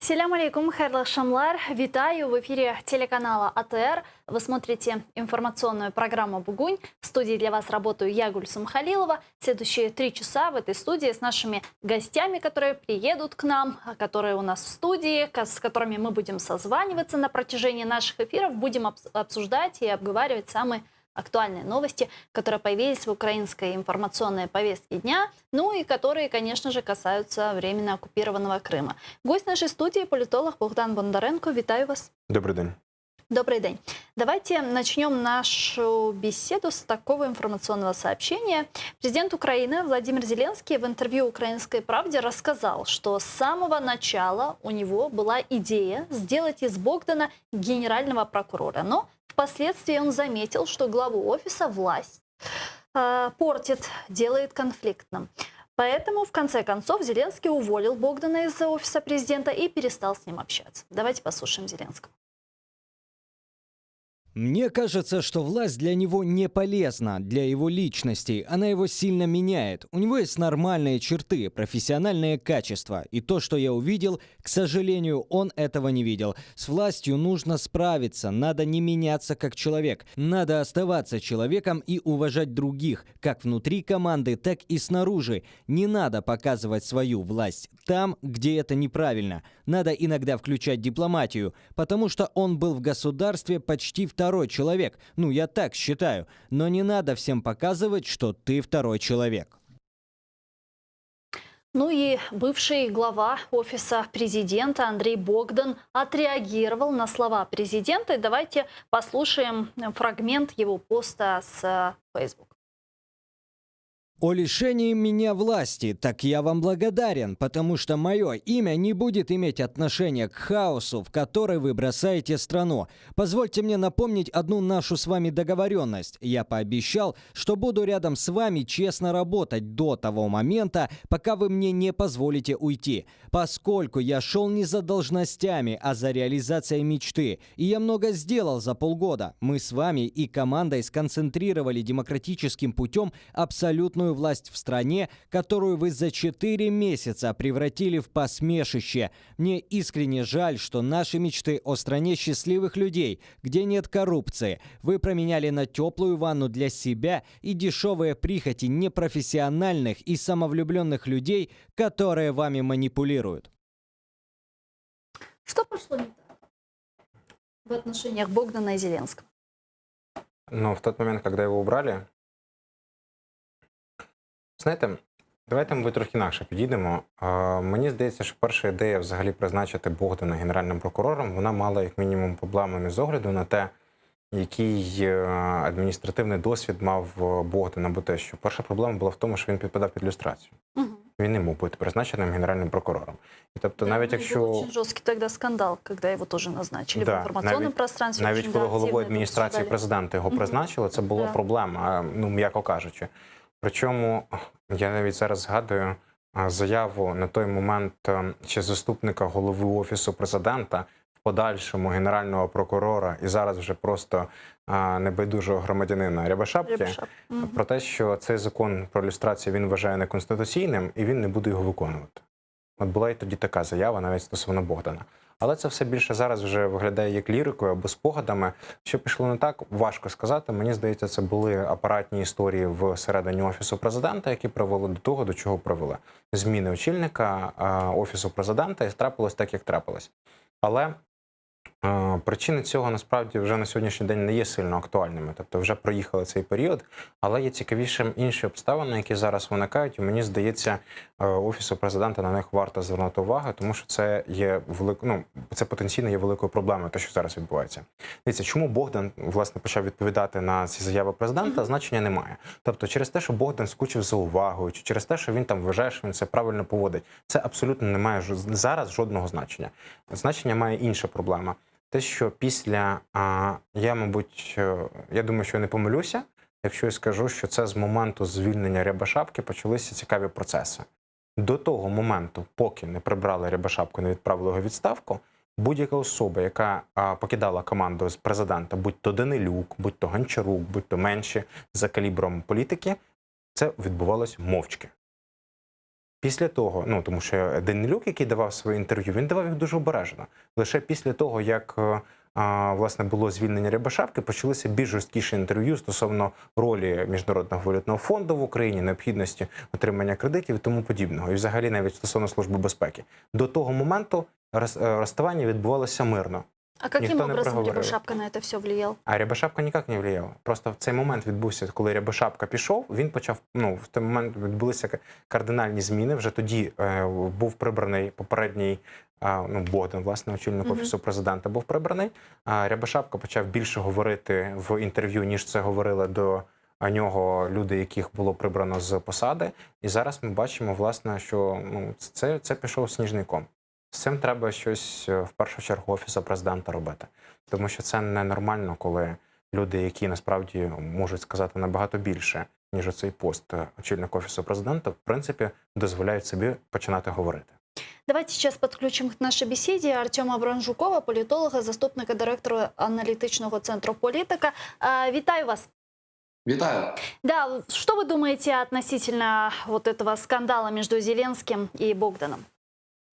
Селям алейкум, хайрлы шамлар. Витаю в эфире телеканала АТР. Вы смотрите информационную программу «Бугунь». В студии для вас работаю я, Гульсум Халилова. Следующие 3 часа в этой студии с нашими гостями, которые приедут к нам, которые у нас в студии, с которыми мы будем созваниваться на протяжении наших эфиров. Будем обсуждать и обговаривать самые актуальные новости, которые появились в украинской информационной повестке дня, ну и которые, конечно же, касаются временно оккупированного Крыма. Гость нашей студии – политолог Богдан Бондаренко. Витаю вас. Добрый день. Добрый день. Давайте начнем нашу беседу с такого информационного сообщения. Президент Украины Владимир Зеленский в интервью «Украинской правде» рассказал, что с самого начала у него была идея сделать из Богдана генерального прокурора. Но впоследствии он заметил, что главу офиса власть портит, делает конфликтным. Поэтому, в конце концов, Зеленский уволил Богдана из офиса президента и перестал с ним общаться. Давайте послушаем Зеленского. Мне кажется, что власть для него не полезна, для его личности. Она его сильно меняет. У него есть нормальные черты, профессиональные качества. И то, что я увидел, к сожалению, он этого не видел. С властью нужно справиться, надо не меняться как человек. Надо оставаться человеком и уважать других, как внутри команды, так и снаружи. Не надо показывать свою власть там, где это неправильно. Надо иногда включать дипломатию, потому что он был в государстве почти второй человек. Ну, я так считаю. Но не надо всем показывать, что ты второй человек. Ну и бывший глава офиса президента Андрей Богдан отреагировал на слова президента. И давайте послушаем фрагмент его поста с Facebook. О лишении меня власти, так я вам благодарен, потому что мое имя не будет иметь отношения к хаосу, в который вы бросаете страну. Позвольте мне напомнить одну нашу с вами договоренность. Я пообещал, что буду рядом с вами честно работать до того момента, пока вы мне не позволите уйти. Поскольку я шел не за должностями, а за реализацией мечты, и я много сделал за полгода, мы с вами и командой сконцентрировали демократическим путем абсолютную власть в стране, которую вы за 4 месяца превратили в посмешище. Мне искренне жаль, что наши мечты о стране счастливых людей, где нет коррупции, вы променяли на теплую ванну для себя и дешевые прихоти непрофессиональных и самовлюбленных людей, которые вами манипулируют. Что пошло не так в отношениях Богдана и Зеленского? Но в тот момент, когда його убрали, знаєте, давайте, мабуть, трохи інакше підійдемо. Мені здається, що перша ідея взагалі призначити Богдана генеральним прокурором, вона мала як мінімум проблеми з огляду на те, який адміністративний досвід мав Богдан, або те, що перша проблема була в тому, що він підпадав під люстрацію. Він не мог бути призначеним генеральним прокурором. І тобто, навіть якщо... Был очень жесткий тогда скандал, когда его тоже назначили в информационном пространстве. Навіть коли головою адміністрації президента його призначили, це була проблема, ну, м'яко кажучи. Причому, я навіть зараз згадую заяву на той момент ще заступника голови Офісу президента, в подальшому генерального прокурора і зараз вже просто небайдужого громадянина Рябошапки, про те, що цей закон про люстрацію він вважає неконституційним і він не буде його виконувати. От була і тоді така заява навіть стосовно Богдана. Але це все більше зараз вже виглядає як лірикою або спогадами. Що пішло не так, важко сказати. Мені здається, це були апаратні історії всередині Офісу президента, які привели до того, до чого привели. Зміни очільника Офісу президента, і трапилось так, як трапилось. Але причини цього насправді вже на сьогоднішній день не є сильно актуальними. Тобто вже проїхали цей період, але є цікавішим інші обставини, які зараз виникають. І мені здається, Офісу президента на них варто звернути увагу, тому що це є це потенційно є великою проблемою, те, що зараз відбувається. Дивіться, чому Богдан, власне, почав відповідати на ці заяви президента, значення немає. Тобто через те, що Богдан скучив за увагою, чи через те, що він там вважає, що він це правильно поводить, це абсолютно не має зараз жодного значення. Значення має інша проблема. Те, що після, я думаю, що я не помилюся, якщо я скажу, що це з моменту звільнення Рябошапки почалися цікаві процеси. До того моменту, поки не прибрали Рябошапку, не відправили його у відставку, будь-яка особа, яка покидала команду з президента, будь-то Данилюк, будь-то Гончарук, будь-то менші за калібром політики, це відбувалось мовчки. Після того, ну тому що Данилюк, який давав свої інтерв'ю, він давав їх дуже обережно. Лише після того, як власне було звільнення Рябошапки, почалися більш жорсткіші інтерв'ю стосовно ролі Міжнародного валютного фонду в Україні, необхідності отримання кредитів і тому подібного. І взагалі навіть стосовно Служби безпеки. До того моменту розставання відбувалося мирно. А каким Ніхто не образом проговорив. Рябошапка на это все влиял? А Рябошапка ніяк не впливала. Просто в цей момент відбувся, коли Рябошапка пішов, він почав, в той момент відбулися кардинальні зміни. Вже тоді був прибраний попередній, Богдан, власне, очільник Офісу Президента, був прибраний. Рябошапка почав більше говорити в інтерв'ю, ніж це говорили до нього люди, яких було прибрано з посади. І зараз ми бачимо, власне, що це пішов сніжний ком. З цим треба щось в першу чергу Офісу Президента робити. Тому що це ненормально, коли люди, які насправді можуть сказати набагато більше, ніж оцей пост очільника Офісу Президента, в принципі, дозволяють собі починати говорити. Давайте сейчас подключим к нашей беседе Артема Бранжукова, політолога, заступника директора аналітичного центру «Політика». Вітаю вас. Вітаю. Да, что вы думаете относительно вот этого скандала между Зеленским и Богданом?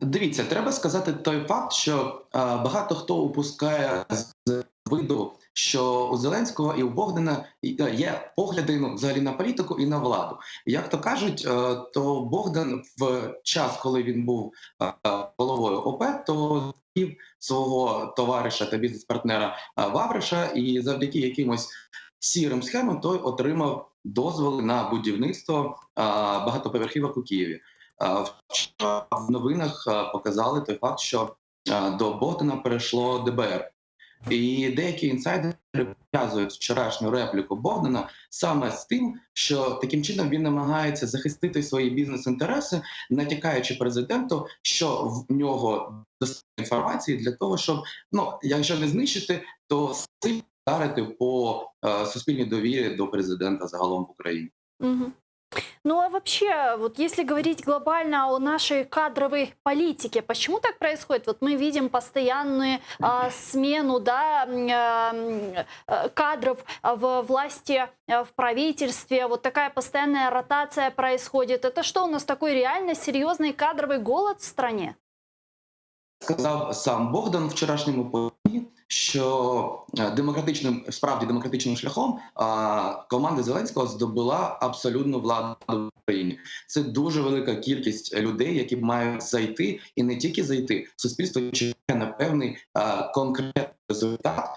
Дивіться, треба сказати той факт, що багато хто упускає з виду, що у Зеленського і у Богдана є погляди взагалі на політику і на владу. Як то кажуть, то Богдан в час, коли він був головою ОП, то звів свого товариша та бізнес-партнера Вавриша, і завдяки якимось сірим схемам той отримав дозволи на будівництво багатоповерхівок у Києві. Вчора в новинах показали той факт, що до Богдана перейшло ДБР. І деякі інсайдери пов'язують вчорашню репліку Богдана саме з тим, що таким чином він намагається захистити свої бізнес-інтереси, натякаючи президенту, що в нього достатньо інформації для того, щоб, якщо не знищити, то сильно вдарити по суспільній довірі до президента загалом в Україні. Угу. Ну а вообще, вот если говорить глобально о нашей кадровой политике, почему так происходит? Вот мы видим постоянную смену, кадров в власти, в правительстве, вот такая постоянная ротация происходит. Это что, у нас такой реально серьезный кадровый голод в стране? Сказав сам Богдан в вчорашньому повідомленні, що справді демократичним шляхом команда Зеленського здобула абсолютну владу в Україні. Це дуже велика кількість людей, які мають зайти, і не тільки зайти. Суспільство чекає на певний конкретний результат.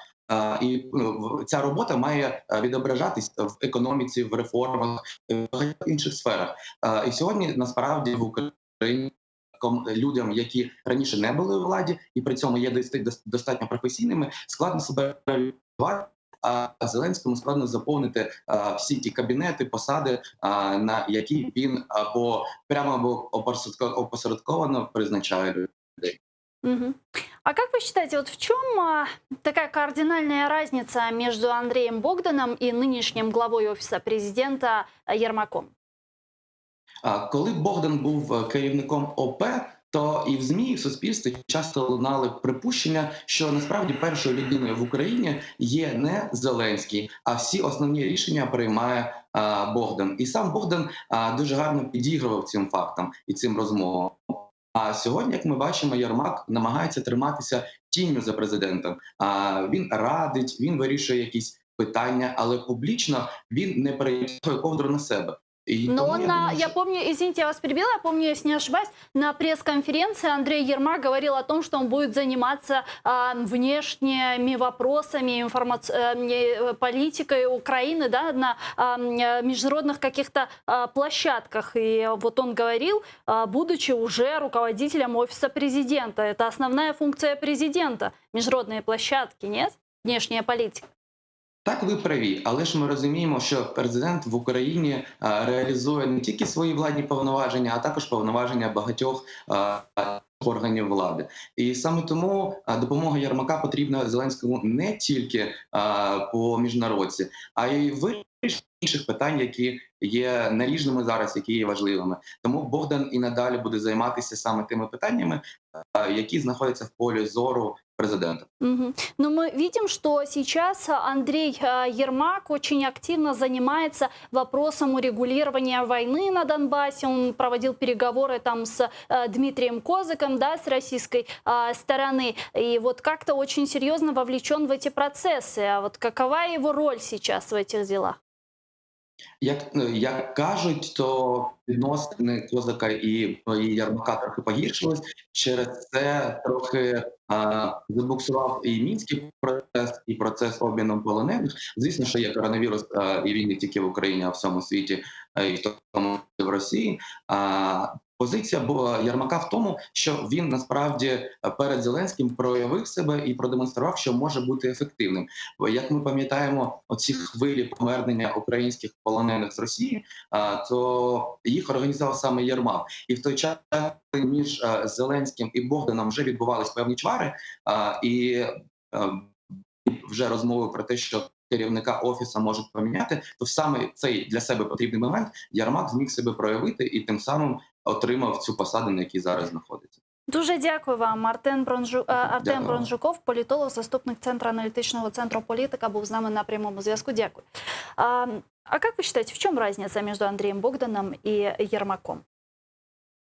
І ця робота має відображатись в економіці, в реформах, в багатьох інших сферах. І сьогодні, насправді, в Україні людям, які раніше не були у владі і при цьому є достатньо професійними, складно себе реалізувати, а Зеленському складно заповнити всі ті кабінети, посади, на які він або прямо або опосередковано призначає людей. Угу. А как вы считаете, вот в чем такая кардинальная разница между Андреем Богданом и нынешним главой Офиса Президента Єрмаком? Коли Богдан був керівником ОП, то і в ЗМІ, і в суспільстві часто лунали припущення, що насправді першою людиною в Україні є не Зеленський, а всі основні рішення приймає Богдан. І сам Богдан дуже гарно підігрував цим фактам і цим розмовам. А сьогодні, як ми бачимо, Єрмак намагається триматися тінню за президентом. Він радить, він вирішує якісь питання, але публічно він не перетягує ковдру на себе. Но я помню, извините, я вас перебила, я помню, если не ошибаюсь, на пресс-конференции Андрей Ермак говорил о том, что он будет заниматься внешними вопросами, политикой Украины, на международных каких-то площадках. И вот он говорил, будучи уже руководителем Офиса Президента. Это основная функция президента. Международные площадки, нет? Внешняя политика. Так, ви праві, але ж ми розуміємо, що президент в Україні реалізує не тільки свої владні повноваження, а також повноваження багатьох органів влади. І саме тому допомога Єрмака потрібна Зеленському не тільки по міжнародці, а й вирішенню інших питань, які є наріжними зараз, які є важливими. Тому Богдан і надалі буде займатися саме тими питаннями, які знаходяться в полі зору президента. Мгм. Но мы видим, что сейчас Андрей Ермак очень активно занимается вопросом урегулирования войны на Донбассе. Он проводил переговоры там с Дмитрием Козыком, да, с российской стороны. И вот как-то очень серьезно вовлечен в эти процессы. А вот какова его роль сейчас в этих делах? Як кажуть, то відносини Козака і Єрмака трохи погіршились. Через це трохи забуксував і мінський процес, і процес обміну полонених. Звісно, що є коронавірус, і він не тільки в Україні, а в всьому світі, і в тому числі в Росії. Позиція Єрмака в тому, що він насправді перед Зеленським проявив себе і продемонстрував, що може бути ефективним. Бо, як ми пам'ятаємо, оці хвилі повернення українських полонених з Росії, то їх організував саме Єрмак. І в той час між Зеленським і Богданом вже відбувались певні чвари, і вже розмови про те, що керівника офісу можуть поміняти, то саме цей для себе потрібний момент Єрмак зміг себе проявити і тим самим отримав цю посаду, на якій зараз знаходиться. Дуже дякую вам. Артем Дякую. Бронжуков, політолог, заступник Центру аналітичного центру «Політика», був з нами на прямому зв'язку. Дякую. А как вы считаете, в чем разница между Андреем Богданом и Ермаком?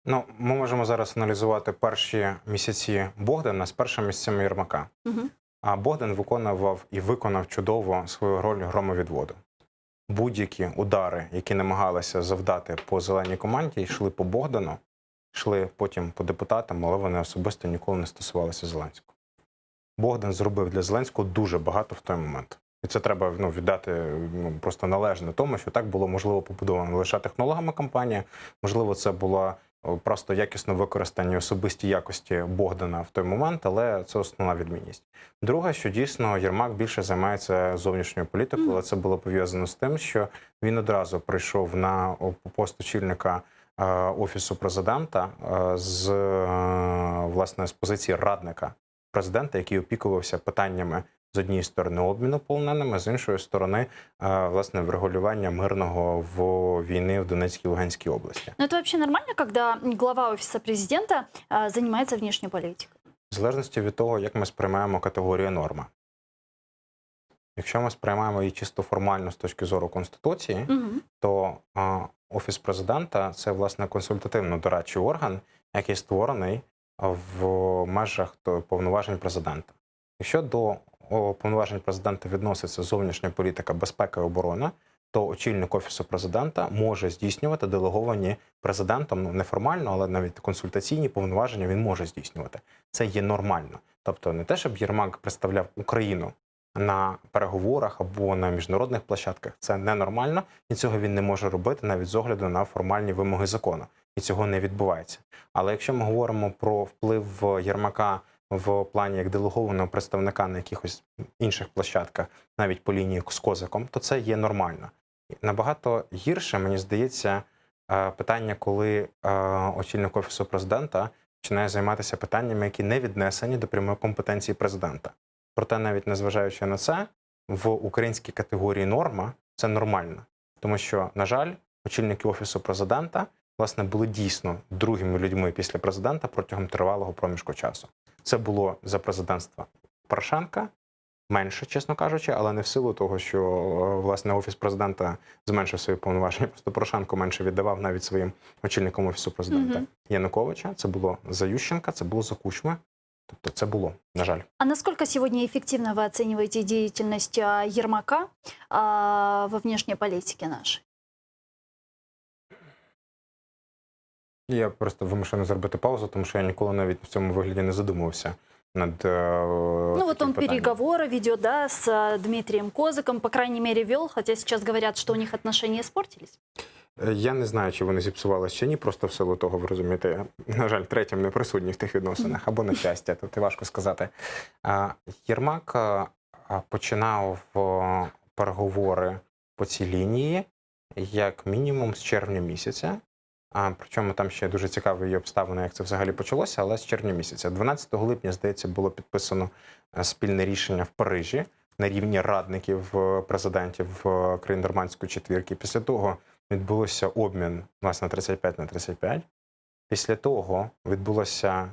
Ну, ми можемо зараз аналізувати перші місяці Богдана з першими місяцями Єрмака. Мгм. А Богдан виконував і виконав чудово свою роль громовідводу. Будь-які удари, які намагалися завдати по зеленій команді, йшли по Богдану, йшли потім по депутатам, але вони особисто ніколи не стосувалися Зеленського. Богдан зробив для Зеленського дуже багато в той момент. І це треба віддати просто належне тому, що так було, можливо, побудовано не лише технологами кампанії, можливо, це було просто якісно використані особисті якості Богдана в той момент, але це основна відмінність. Друге, що дійсно Єрмак більше займається зовнішньою політикою, але це було пов'язано з тим, що він одразу прийшов на пост очільника Офісу президента власне, з позиції радника президента, який опікувався питаннями з однієї сторони обміну полоненими, з іншої сторони, власне, врегулювання мирного війни в Донецькій і Луганській області. Но это вообще нормально, когда глава офиса президента занимается внешней политикой? В залежності від того, як ми сприймаємо категорію норма. Якщо ми сприймаємо її чисто формально з точки зору Конституції, Мгм. то Офіс президента – це, власне, консультативно-дорадчий орган, який створений в межах повноважень президента. Якщо до повноважень президента відноситься зовнішня політика, безпека і оборона, то очільник Офісу президента може здійснювати делеговані президентом, неформально, але навіть консультаційні повноваження він може здійснювати. Це є нормально. Тобто не те, щоб Єрмак представляв Україну на переговорах або на міжнародних площадках. Це ненормально, і цього він не може робити навіть з огляду на формальні вимоги закону. І цього не відбувається. Але якщо ми говоримо про вплив Єрмака в плані як делегованого представника на якихось інших площадках, навіть по лінії з Козаком, то це є нормально. Набагато гірше, мені здається, питання, коли очільник Офісу президента починає займатися питаннями, які не віднесені до прямої компетенції президента. Проте, навіть незважаючи на це, в українській категорії норма це нормально. Тому що, на жаль, очільники Офісу президента, власне, були дійсно другими людьми після президента протягом тривалого проміжку часу. Це було за президентства Порошенка, менше, чесно кажучи, але не в силу того, що, власне, Офіс президента зменшив свої повноваження. Просто Порошенко менше віддавав навіть своїм очільникам Офісу президента. Януковича, це було за Ющенка, це було за Кучми. Тобто це було, на жаль. А насколько сегодня эффективно вы оцениваете деятельность Ермака во внешней политике нашей? Я просто вимушений зробити паузу, тому що я ніколи навіть в цьому вигляді не задумувався над Ну вот он питанням. переговоры ведет, да, с Дмитрием Козыком, по крайней мере, вел, хотя сейчас говорят, что у них отношения испортились. Я не знаю, чи вони зіпсувалися чи ні, просто в силу того, ви розумієте, на жаль, третім не присутній в тих відносинах, або на щастя, тут важко сказати. Єрмак починав переговори по цій лінії, як мінімум, з червня місяця. Причому там ще дуже цікаві є обставини, як це взагалі почалося, але з червня місяця. 12 липня, здається, було підписано спільне рішення в Парижі на рівні радників президентів країн Нормандської четвірки. Після того відбулося обмін, власне, 35 на 35. Після того відбулося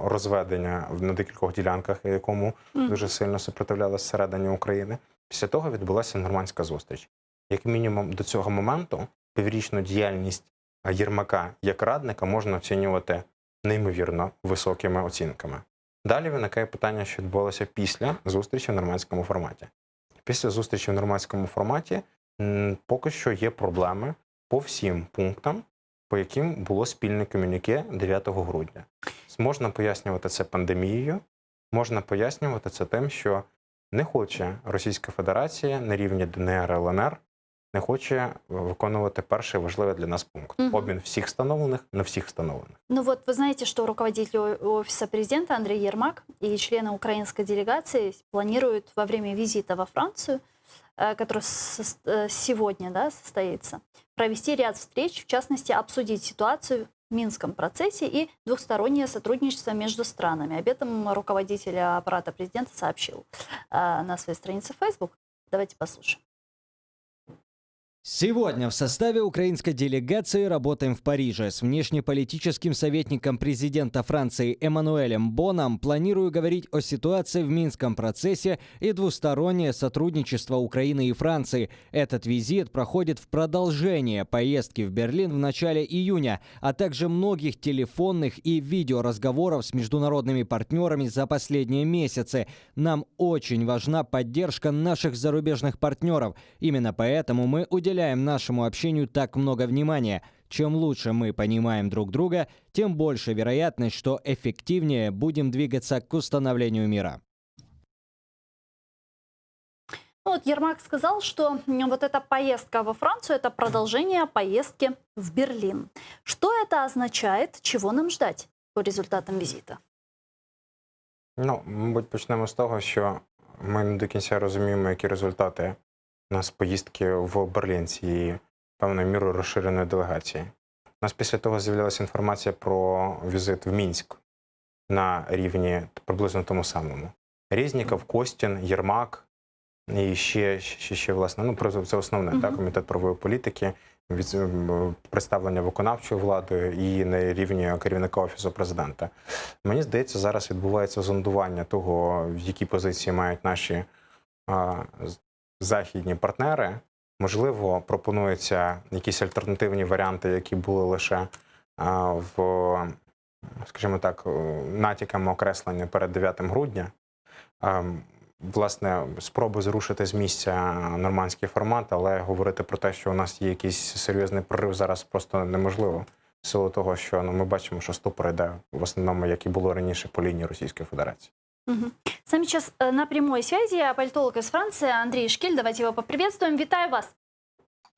розведення на декількох ділянках, якому дуже сильно супротивлялися всередині України. Після того відбулася нормандська зустріч. Як мінімум до цього моменту піврічну діяльність Єрмака як радника можна оцінювати неймовірно високими оцінками. Далі виникає питання, що відбулося після зустрічі в нормандському форматі. Після зустрічі в нормандському форматі поки що є проблеми по всім пунктам, по яким було спільне комюніке 9 грудня. Можна пояснювати це пандемією, можна пояснювати це тим, що не хоче Російська Федерація на рівні ДНР, ЛНР, не хоче виконувати перший важливий для нас пункт. Обмін всіх встановлених на всіх встановлених. Ну вот, вы знаете, что руководитель Офиса президента Андрей Ермак и члены украинской делегации планируют во время визита во Францию, который сегодня, да, состоится, провести ряд встреч, в частности, обсудить ситуацию в Минском процессе и двухстороннее сотрудничество между странами. Об этом руководитель аппарата президента сообщил на своей странице в Facebook. Давайте послушаем. Сегодня в составе украинской делегации работаем в Париже. С внешнеполитическим советником президента Франции Эммануэлем Боном планирую говорить о ситуации в Минском процессе и двустороннее сотрудничество Украины и Франции. Этот визит проходит в продолжение поездки в Берлин в начале июня, а также многих телефонных и видеоразговоров с международными партнерами за последние месяцы. Нам очень важна поддержка наших зарубежных партнеров. Именно поэтому мы уделяем нашему общению так много внимания. Чем лучше мы понимаем друг друга, тем больше вероятность, что эффективнее будем двигаться к установлению мира. Ну, вот Ермак сказал, что вот эта поездка во Францию – это продолжение поездки в Берлин. Что это означает? Чего нам ждать по результатам визита? Ну, мабуть, почнемо з того, що ми не до кінця розуміємо, які результати у нас поїздки в Берлін цієї певною мірою розширеної делегації. У нас після того з'явилася інформація про візит в Мінськ на рівні приблизно тому самому. Резніков, Костін, Єрмак і ще власне, ну, це основне, так, Комітет правової політики, представлення виконавчою владою і на рівні керівника Офісу президента. Мені здається, зараз відбувається зондування того, в які позиції мають наші західні партнери. Можливо, пропонуються якісь альтернативні варіанти, які були лише в, скажімо так, натяками окреслення перед 9 грудня. Власне, спроби зрушити з місця нормандський формат, але говорити про те, що у нас є якийсь серйозний прорив, зараз просто неможливо. В силу того, що ми бачимо, що ступор йде в основному, як і було раніше, по лінії Російської Федерації. С нами сейчас на прямой связи политолог из Франции Андрей Шкиль. Давайте его поприветствуем. Витаю вас.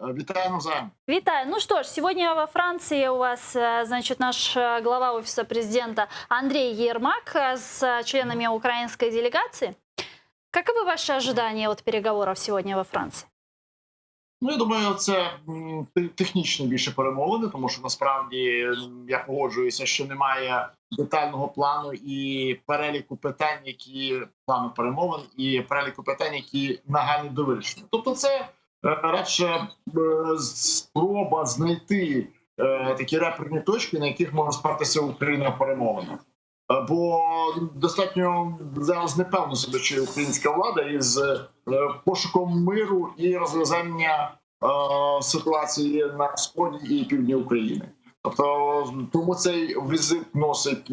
Витаю навзаєм. Витаю. Ну что ж, сегодня во Франции у вас, значит, наш глава Офиса президента Андрей Ермак с членами украинской делегации. Каковы ваши ожидания от переговоров сегодня во Франции? Ну, я думаю, це технічні більше перемовини, тому що насправді я погоджуюся, що немає детального плану і переліку питань, які плану перемовин, і переліку питань, які нагальні до вирішення. Тобто це радше спроба знайти такі реперні точки, на яких може спертися Україна в перемовинах. Бо достатньо зараз непевно себе чує українська влада із пошуком миру і розв'язання ситуації на сході і півдні України. Тобто, тому цей візит носить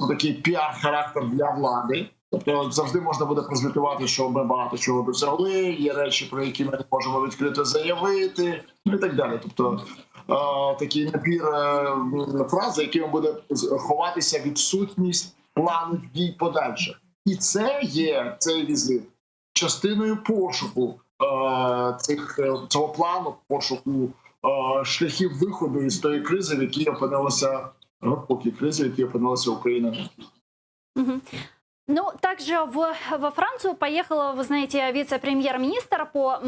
такий піар-характер для влади. Тобто завжди можна буде прозвітувати, що ми багато чого досягли, є речі, про які ми не можемо відкрито заявити, ну і так далі. Тобто такий набір фраз, за якими буде ховатися відсутність плану дій подальших. І це є, цей візит, частиною пошуку цього плану, пошуку шляхів виходу із тої кризи, в якій опинилася Україна. Ну, также во Францию поехала, вы знаете, вице-премьер-министр по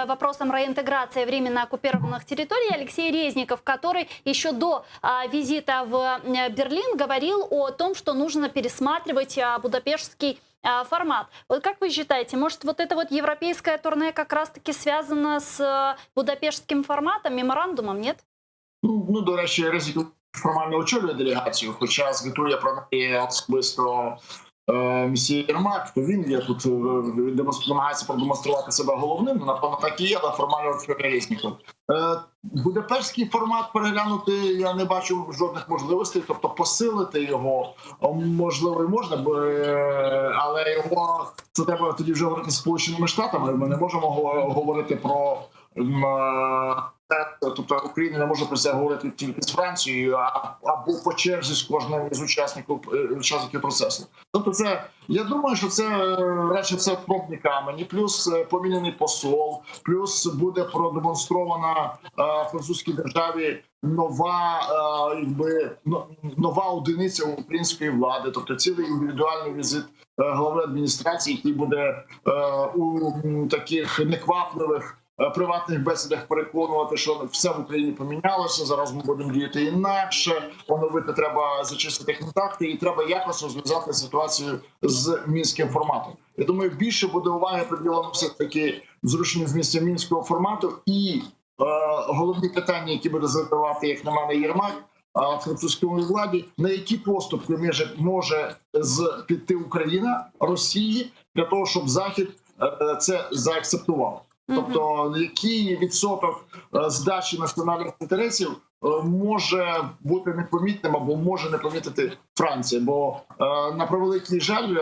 вопросам реинтеграции временно оккупированных территорий Алексей Резников, который еще до визита в Берлин говорил о том, что нужно пересматривать будапештский формат. Вот как вы считаете, может вот это вот европейское турне как раз-таки связано с будапештским форматом, меморандумом, нет? Ну, до речі, Резіков формально очолює делегацію, хоча звітує про неї особисто місія Єрмак, то він є тут, намагається продемонструвати себе головним, напевно, так і є, але формально очолює Резніков. Будапештський формат переглянути я не бачу жодних можливостей, тобто посилити його можливо і можна, але його це треба тоді вже говорити з Сполученими Штатами. Ми не можемо говорити про тобто Україна не може про це говорити тільки з Францією, або по черзі з кожним із учасників процесу. Тобто, це я думаю, що це радше це пробні камені, плюс поміняний посол, плюс буде продемонстрована французькій державі нова одиниця української влади, тобто цілий індивідуальний візит голови адміністрації, який буде у таких неквапливих приватних бесідах переконувати, що все в Україні помінялося, зараз ми будемо діяти інакше, оновити треба, зачистити контакти і треба якось розв'язати ситуацію з мінським форматом. Я думаю, більше буде уваги приділено все-таки зрушенню з місця мінського формату і головні питання, які буде задавати, як на мене, Єрмак, французькій владі, на які поступки може піти Україна, Росії, для того, щоб Захід це заакцептував. Тобто, який відсоток здачі національних інтересів може бути непомітним або може не помітити Франція. Бо, на превеликий жаль,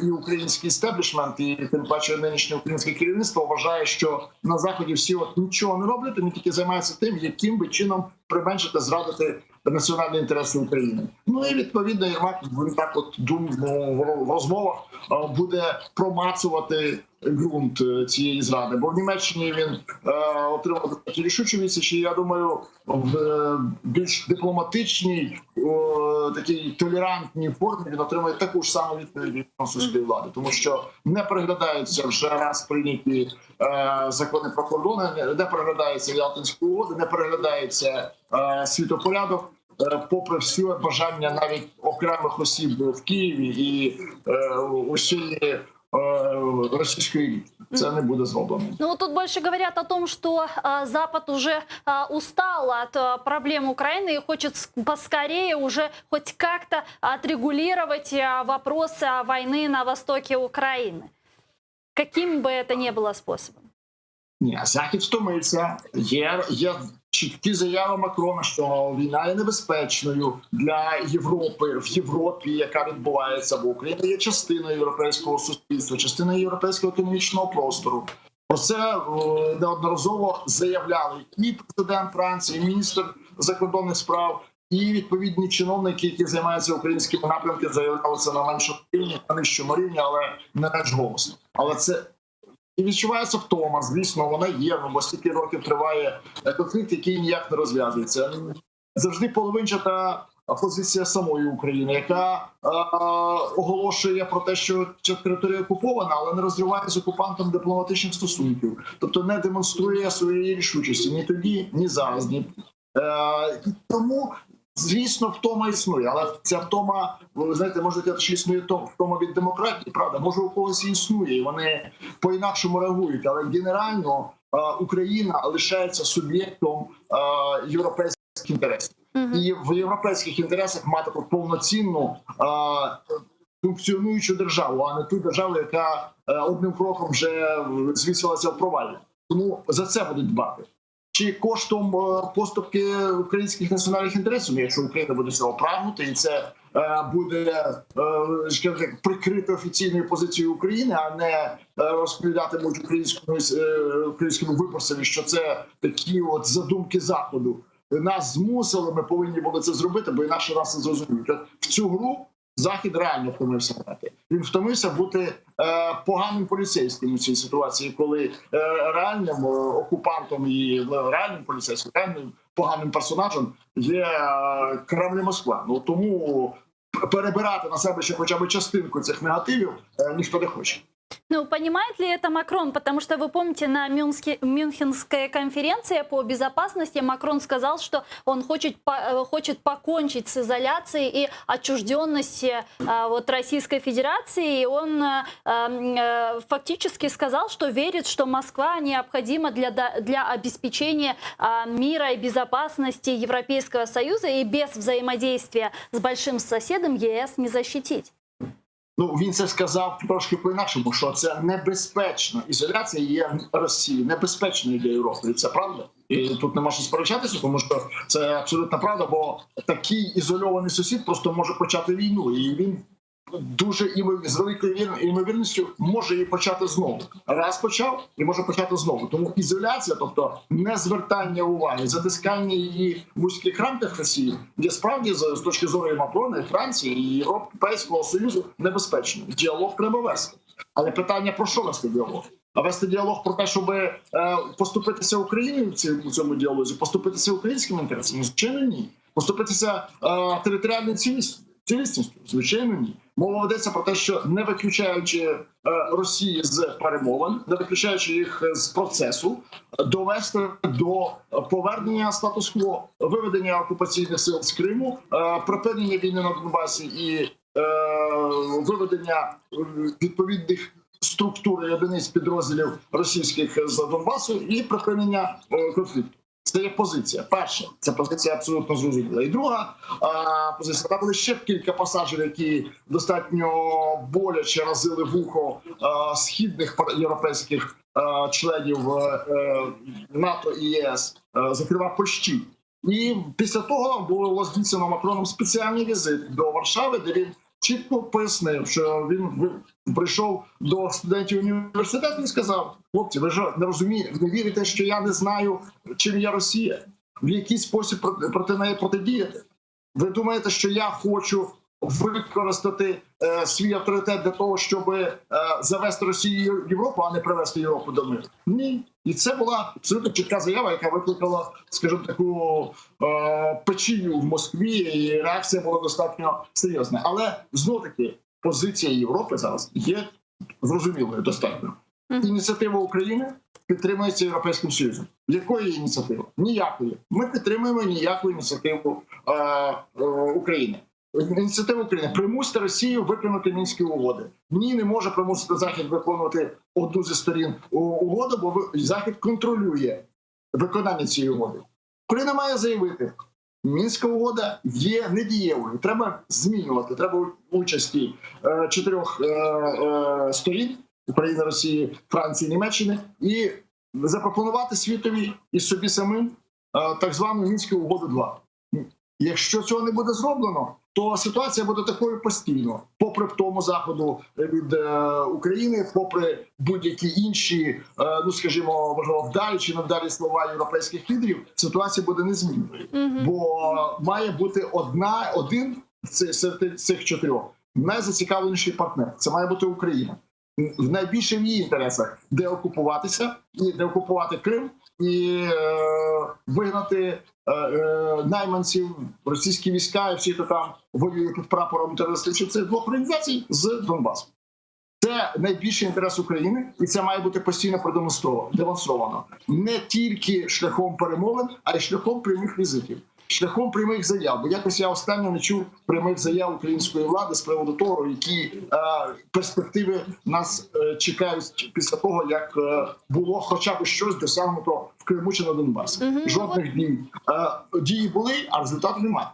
і український істеблішмент, і тим паче нинішнє українське керівництво вважає, що на Заході всі нічого не роблять, вони тільки займаються тим, яким би чином применшити, зрадити національні інтереси України. Ну і відповідно Єрмак, він так от в розмовах буде промацувати ґрунт цієї зради. Бо в Німеччині він отримав такі рішучі відсічі, я думаю, в більш дипломатичній, такій толерантній формі він отримає таку ж саму відповідь від французької влади. Тому що не переглядаються вже раз прийняті закони про кордони, не переглядається Ялтинські угоди, не переглядається світопорядок, попри всі бажання навіть окремих осіб в Києві і усієї російської еліти. Це не буде зроблено. Ну вот тут больше говорят о том, что Запад уже устал от проблем Украины и хочет поскорее уже хоть как-то отрегулировать вопрос войны на востоке Украины. Каким бы это ни было способом. Ні, Захід втомився. Є чіткі заяви Макрона, що війна є небезпечною для Європи, в Європі, яка відбувається, бо Україна є частиною європейського суспільства, частиною європейського економічного простору. Про це неодноразово заявляли і президент Франції, і міністр закордонних справ, і відповідні чиновники, які займаються українськими напрямками, заявляли це на меншому рівні, на нижчому рівні, але не менш голосно. Але це і відчувається втома, звісно, вона є, бо стільки років триває конфлікт, який ніяк не розв'язується. Завжди половинчата позиція самої України, яка оголошує про те, що територія окупована, але не розриває з окупантом дипломатичних стосунків. Тобто не демонструє своєї рішучості ні тоді, ні зараз. Тому, звісно, втома існує, але ця втома, ви знаєте, може сказати, що існує втома від демократії, правда? Може у когось і існує, і вони по-інакшому реагують, але генерально Україна лишається суб'єктом європейських інтересів. І в європейських інтересах мати повноцінну функціонуючу державу, а не ту державу, яка одним кроком вже звісилася в провалі. Тому за це будуть дбати. Чи коштом поступки українських національних інтересів, якщо Україна буде цього прагнути, і це буде прикрити офіційною позицією України, а не розповідатимуть українському виборцеві, що це такі от задумки Заходу. Нас змусили, ми повинні були це зробити, бо інакше нас не зрозуміють. В цю гру Захід реально втомився грати. Він втомився бути поганим поліцейським у цій ситуації, коли реальним окупантом і реальним поліцейським, реальним поганим персонажем є Кремль і Москва. Ну тому перебирати на себе ще хоча б частинку цих негативів ніхто не хоче. Ну, понимает ли это Макрон? Потому что вы помните, на Мюнхенской конференции по безопасности Макрон сказал, что он хочет покончить с изоляцией и отчужденностью вот, Российской Федерации. И он фактически сказал, что верит, что Москва необходима для обеспечения мира и безопасности Европейского Союза, и без взаимодействия с большим соседом ЕС не защитить. Ну, він це сказав трошки по-інакшому, що це небезпечна ізоляція є Росії, небезпечною для Європи. І це правда. І тут не можна сперечатися, тому що це абсолютно правда, бо такий ізольований сусід просто може почати війну. І він дуже з великою ймовірністю може її почати знову. Раз почав і може почати знову. Тому ізоляція, тобто незвертання уваги, затискання її в вузьких рамках Росії, є справді з точки зору і Макрона, і Франції, і Європейського Союзу небезпечно. Діалог треба вести. Але питання про що вести діалог? А вести діалог про те, щоб поступитися Україною в цьому діалозі, поступитися українським інтересам? Звичайно, ні. Поступитися територіальною цілісністю? Звичайно, ні. Мова ведеться про те, що не виключаючи Росії з перемовин, не виключаючи їх з процесу, довести до повернення статус-кво, виведення окупаційних сил з Криму, припинення війни на Донбасі і виведення відповідних структур і одиниць підрозділів російських з Донбасу і припинення конфлікту. Це є позиція. Перша, ця позиція абсолютно зрозуміла. І друга позиція, там були ще кілька пасажів, які достатньо боляче разили вухо східних європейських членів НАТО і ЄС, зокрема Польщі. І після того було здійснено Макроном спеціальний візит до Варшави, де він чітко пояснив, що він прийшов до студентів університету і сказав: хлопці, ви ж не розумієте, не вірите, що я не знаю, чим є Росія, в який спосіб проти неї протидіяти. Ви думаєте, що я хочу використати свій авторитет для того, щоб завести Росію в Європу, а не привести Європу до миру? Ні. І це була абсолютно чітка заява, яка викликала, скажімо, таку печію в Москві, і реакція була достатньо серйозна. Але, знову-таки, позиція Європи зараз є зрозумілою достатньо. Ініціатива України підтримується Європейським Союзом. Якої ініціативи? Ніякої. Ми підтримуємо ніяку ініціативу України. Ініціатива України: примусити Росію виконати Мінські угоди. Ні, не може примусити Захід виконувати одну зі сторін угоди, бо Захід контролює виконання цієї угоди. Україна має заявити: Мінська угода є недієвою, треба змінювати, треба участі 4 сторін – України, Росії, Франції, Німеччини – і запропонувати світові і собі самим так звану Мінську угоду 2. Якщо цього не буде зроблено, то ситуація буде такою постійно. Попри в тому заходу від України, попри будь-які інші, ну скажімо, можливо, вдалі чи невдалі слова європейських лідерів, ситуація буде незмінною. Бо має бути один серед цих 4 найзацікавленіший партнер. Це має бути Україна. Найбільше в її інтересах деокупуватися, і деокупувати Крим, і вигнати найманців, російські війська і всі, хто там воює під прапором терористичних цих 2 організацій, з Донбасу. Це найбільший інтерес України, і це має бути постійно продемонстровано. Не тільки шляхом перемовин, а й шляхом прямих візитів, шляхом прямих заяв. Бо якось я останньо не чув прямих заяв української влади з приводу того, які перспективи нас чекають після того, як було хоча б щось досягнуто в Криму чи на Донбасі. Жодних дій. Дії були, а результату немає.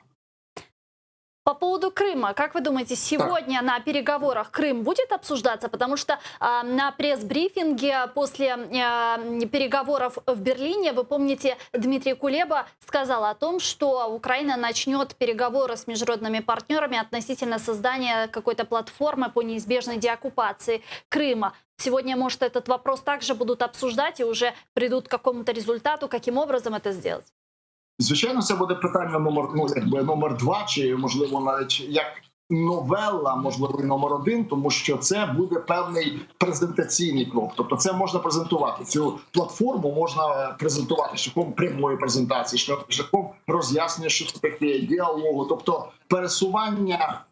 По поводу Крыма, как вы думаете, сегодня на переговорах Крым будет обсуждаться? Потому что на пресс-брифинге после переговоров в Берлине, вы помните, Дмитрий Кулеба сказал о том, что Украина начнет переговоры с международными партнерами относительно создания какой-то платформы по неизбежной деоккупации Крыма. Сегодня, может, этот вопрос также будут обсуждать и уже придут к какому-то результату, каким образом это сделать? Звичайно, це буде питання номер 2, чи, можливо, навіть як новелла, можливо, номер 1, тому що це буде певний презентаційний крок. Тобто це можна презентувати. Цю платформу можна презентувати шляхом прямої презентації, шляхом роз'яснення, що це таке, діалогу. Тобто пересування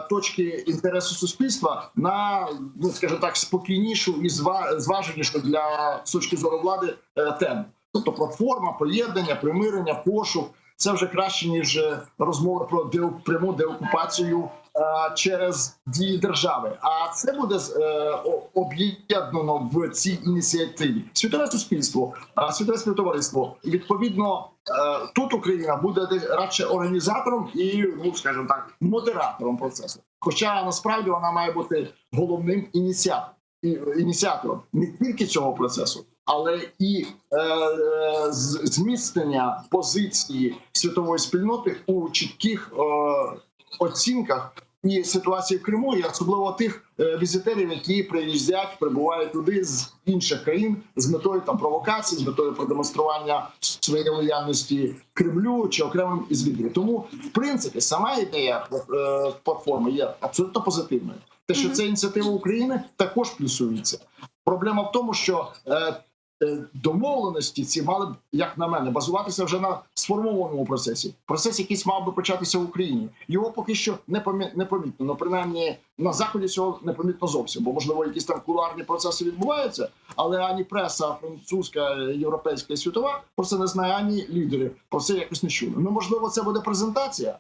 точки інтересу суспільства на, ну скажімо так, спокійнішу і зваженішу для з точки зору влади тему. Тобто платформа, поєднання, примирення, пошук – це вже краще, ніж розмови про пряму деокупацію через дії держави. А це буде об'єднано в цій ініціативі світове суспільство, світове співтовариство. І відповідно тут Україна буде радше організатором і, ну скажімо так, модератором процесу. Хоча насправді вона має бути головним ініціатором не тільки цього процесу, але і зміцнення позиції світової спільноти у чітких оцінках і ситуації в Криму, і особливо тих візитерів, які прибувають туди з інших країн з метою там провокації, з метою продемонстрування своєї лояльності Кремлю чи окремим із лідерів. Тому, в принципі, сама ідея платформи є абсолютно позитивною. Те, що це ініціатива України, також плюсується. Проблема в тому, що домовленості ці мали б, як на мене, базуватися вже на сформованому процесі. Процес якийсь мав би початися в Україні. Його поки що не помітно. Ну, принаймні, на Заході цього не помітно зовсім. Бо, можливо, якісь там кулуарні процеси відбуваються, але ані преса французька, європейська і світова про це не знає, ані лідери про це якось не чули. Ну, можливо, це буде презентація.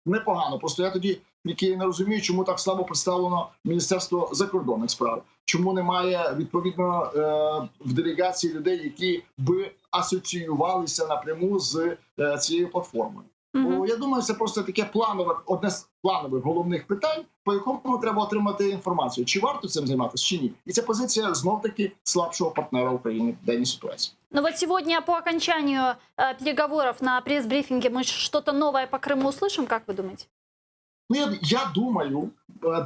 Непогано. Просто я тоді тільки не розумію, чому так слабо представлено Міністерство закордонних справ. Чому немає, відповідно, в делегації людей, які би асоціювалися напряму з цією платформою. Бо я думаю, це просто таке планове, одне з планових головних питань, по якому треба отримати інформацію, чи варто цим займатися, чи ні. І ця позиція знов-таки слабшого партнера України в даній ситуації. Ну вот сегодня по окончанию переговоров на пресс-брифинге мы что-то новое по Крыму услышим, как вы думаете? Ну, я думаю,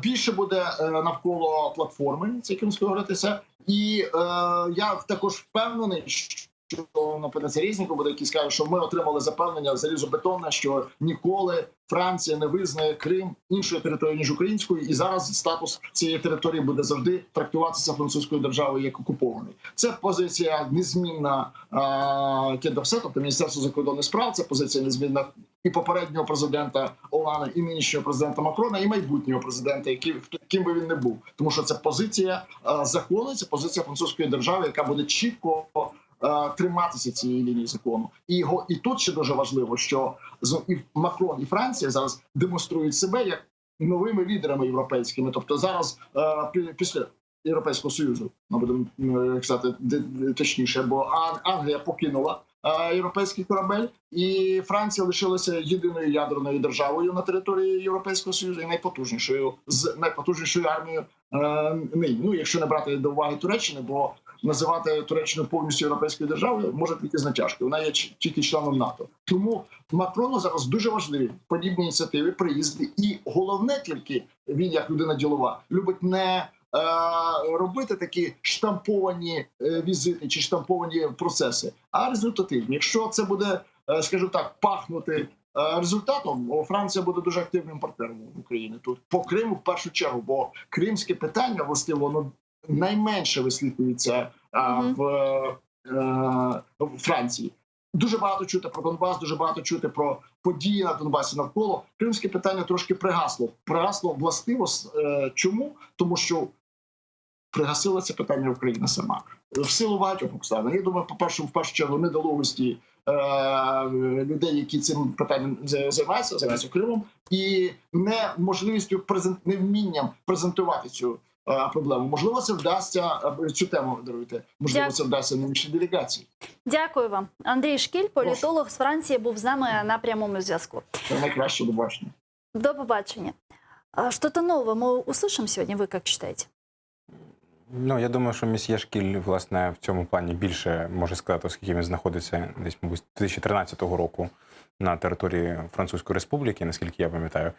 більше буде навколо платформи, з яким говоритися. І я також впевнений, що, наприклад, Резніков буде, який скаже, що ми отримали запевнення залізобетонне, що ніколи Франція не визнає Крим іншою територією, ніж українською, і зараз статус цієї території буде завжди трактуватися французькою державою як окупований. Це позиція незмінна Кедерсе, тобто Міністерство закордонних справ, це позиція незмінна і попереднього президента Олана, і нинішнього президента Макрона, і майбутнього президента, ким би він не був. Тому що це позиція закону, це позиція французької держави, яка буде чітко триматися цієї лінії закону. І тут ще дуже важливо, що і Макрон, і Франція зараз демонструють себе як новими лідерами європейськими. Тобто зараз після Європейського Союзу, ми будемо казати точніше, бо Англія покинула європейський корабель, і Франція лишилася єдиною ядерною державою на території Європейського Союзу і найпотужнішою армією нині. Ну, якщо не брати до уваги Туреччини, бо називати Туреччину повністю європейською державою може тільки з натяжки. Вона є тільки членом НАТО. Тому Макрону зараз дуже важливі подібні ініціативи, приїзди. І головне тільки, він як людина ділова, любить не робити такі штамповані візити чи штамповані процеси, а результативні. Якщо це буде, скажімо так, пахнути результатом, Франція буде дуже активним партнером в Україні тут. По Криму в першу чергу, бо кримське питання, властиво, воно найменше висвітлюється в Франції. Дуже багато чути про Донбас, дуже багато чути про події на Донбасі навколо. Кримське питання трошки пригасло. Пригасло властиво. Чому? Тому що пригасила це питання Україна сама. В силу багатьох обставин. Я думаю, в першу чергу, недолугості людей, які цим питанням займаються Кримом, і неможливістю, невмінням презентувати цю проблему. Можливо, це вдасться, цю тему даруйте, можливо, це вдасться нинішній делегації. Дякую вам. Андрій Шкіль, політолог з Франції, був з нами на прямому зв'язку. Це найкраще, до побачення. До побачення. Что-то новое мы услышим сегодня, вы как считаете? Ну, я думаю, що місьє Шкіль, власне, в цьому плані більше може сказати, оскільки він знаходиться десь, мабуть, з 2013 року на території Французької Республіки, наскільки я пам'ятаю.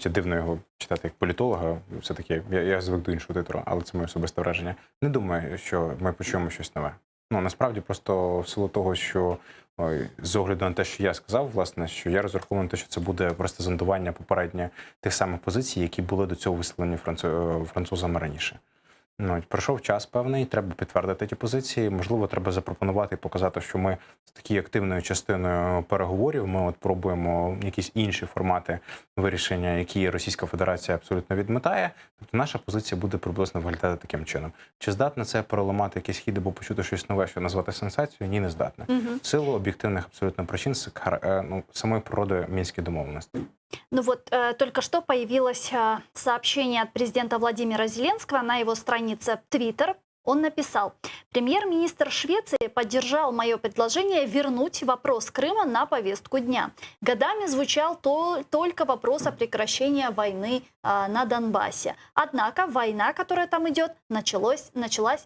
Дивно його читати як політолога, все-таки я звик до іншого титру, але це моє особисте враження. Не думаю, що ми почуємо щось нове. Ну, насправді, просто в силу того, що з огляду на те, що я сказав, власне, що я розраховую на те, що це буде просто зондування попередньо тих самих позицій, які були до цього висловлені французами раніше. Ну, пройшов час певний, треба підтвердити ті позиції. Можливо, треба запропонувати і показати, що ми з такою активною частиною переговорів. Ми от пробуємо якісь інші формати вирішення, які Російська Федерація абсолютно відмітає. Тобто наша позиція буде приблизно виглядати таким чином. Чи здатне це переламати якісь хід або почути щось нове, що назвати сенсацією? Ні, не здатне. В силу об'єктивних абсолютно причин самої природи мінських домовленостей. Ну вот, только что появилось сообщение от президента Владимира Зеленского на его странице Twitter. Он написал: «Премьер-министр Швеции поддержал мое предложение вернуть вопрос Крыма на повестку дня. Годами звучал только вопрос о прекращении войны на Донбассе. Однако война, которая там идет, началась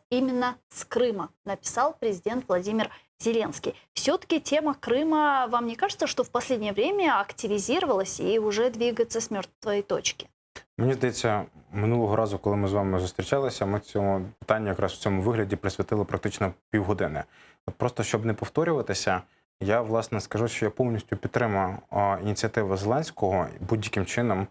именно с Крыма», написал президент Владимир Зеленский. Все-таки тема Крыма, вам не кажется, что в последнее время активизировалась и уже двигается с мертвой точки? Мені здається, минулого разу, коли ми з вами зустрічалися, ми цьому питанню якраз в цьому вигляді присвятили практично півгодини. От просто, щоб не повторюватися, я, власне, скажу, що я повністю підтримую ініціативу Зеленського будь-яким чином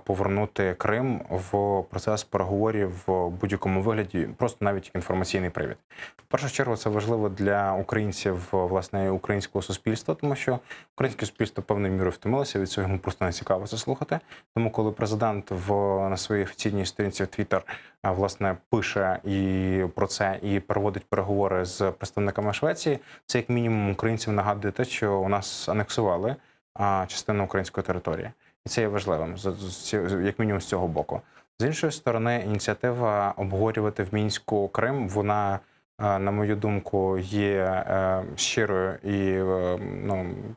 повернути Крим в процес переговорів в будь-якому вигляді, просто навіть як інформаційний привід. В першу чергу це важливо для українців, власне, українського суспільства, тому що українське суспільство певною мірою втомилося від цього, йому просто не цікаво це слухати. Тому коли президент на своїй офіційній сторінці в Twitter, власне, пише і про це, і проводить переговори з представниками Швеції, це як мінімум українцям нагадує те, що у нас анексували частину української території. І це є важливим, як мінімум з цього боку. З іншої сторони, ініціатива обговорювати в Мінську Крим, вона, на мою думку, є щирою, і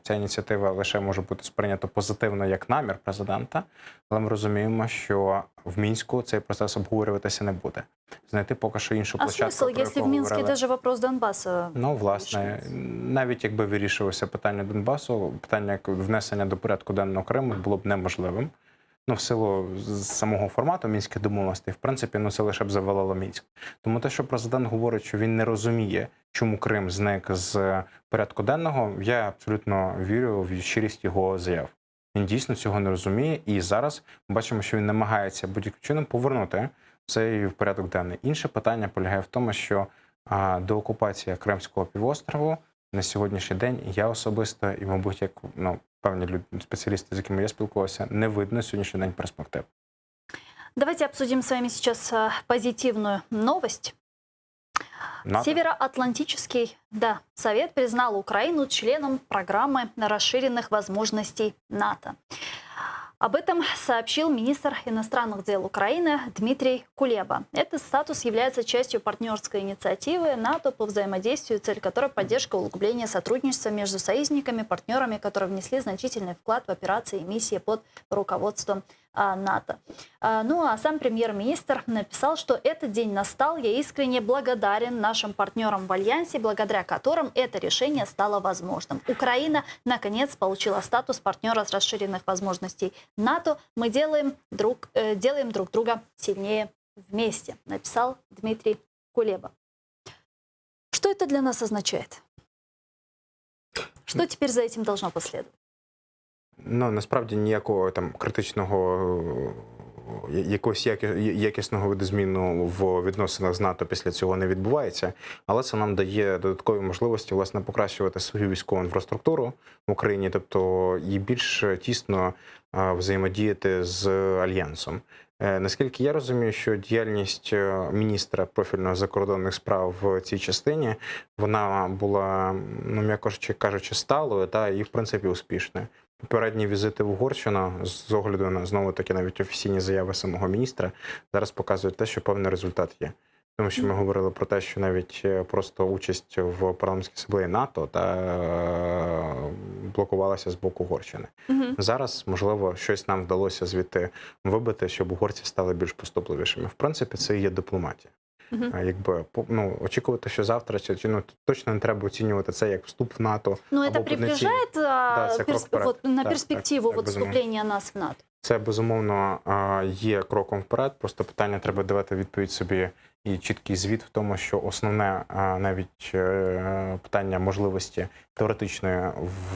ця ініціатива лише може бути сприйнята позитивно як намір президента, але ми розуміємо, що в Мінську цей процес обговорюватися не буде. Знайти поки що іншу площадку. А смисл, якщо в Мінську даже вопрос Донбасу? Ну, власне, навіть якби вирішувалося питання Донбасу, питання внесення до порядку денного Криму було б неможливим. Ну, в силу самого формату мінських домовленостей, в принципі, це лише б завалило Мінськ. Тому те, що президент говорить, що він не розуміє, чому Крим зник з порядку денного, я абсолютно вірю в щирість його заяв. Він дійсно цього не розуміє, і зараз ми бачимо, що він намагається будь-яким чином повернути цей в порядок денний. Інше питання полягає в тому, що деокупація Кримського півострову на сьогоднішній день я особисто і, мабуть, як певні спеціалісти, з якими я спілкувався, не видно сьогоднішній день перспектив. Давайте обсудим с вами сейчас позитивную новость. НАТО? Североатлантический Совет признал Украину членом программы расширенных возможностей НАТО. Об этом сообщил министр иностранных дел Украины Дмитрий Кулеба. Этот статус является частью партнерской инициативы НАТО по взаимодействию, цель которой поддержка углубления сотрудничества между союзниками, партнерами, которые внесли значительный вклад в операции и миссии под руководством НАТО. Ну а сам премьер-министр написал, что этот день настал. Я искренне благодарен нашим партнерам в Альянсе, благодаря которым это решение стало возможным. Украина, наконец, получила статус партнера с расширенных возможностей НАТО. Мы делаем друг друга сильнее вместе, написал Дмитрий Кулеба. Что это для нас означает? Что теперь за этим должно последовать? Насправді ніякого там критичного, якогось якісного видозміну в відносинах з НАТО після цього не відбувається, але це нам дає додаткові можливості, власне, покращувати свою військову інфраструктуру в Україні, тобто і більш тісно взаємодіяти з Альянсом. Наскільки я розумію, що діяльність міністра профільного закордонних справ в цій частині, вона була, м'яко кажучи, сталою і, в принципі, успішною. Попередні візити в Угорщину, з огляду на, знову-таки, навіть офіційні заяви самого міністра, зараз показують те, що певний результат є. Тому що ми говорили про те, що навіть просто участь в парламентській асамблеї НАТО блокувалася з боку Угорщини. Зараз, можливо, щось нам вдалося звідти вибити, щоб угорці стали більш поступливішими. В принципі, це і є дипломатія. Очікувати, що завтра, точно не треба оцінювати це як вступ в НАТО. Ну, це приближає на перспективу вступлення нас в НАТО? Це, безумовно, є кроком вперед, просто питання треба давати відповідь собі і чіткий звіт в тому, що основне навіть питання можливості теоретичної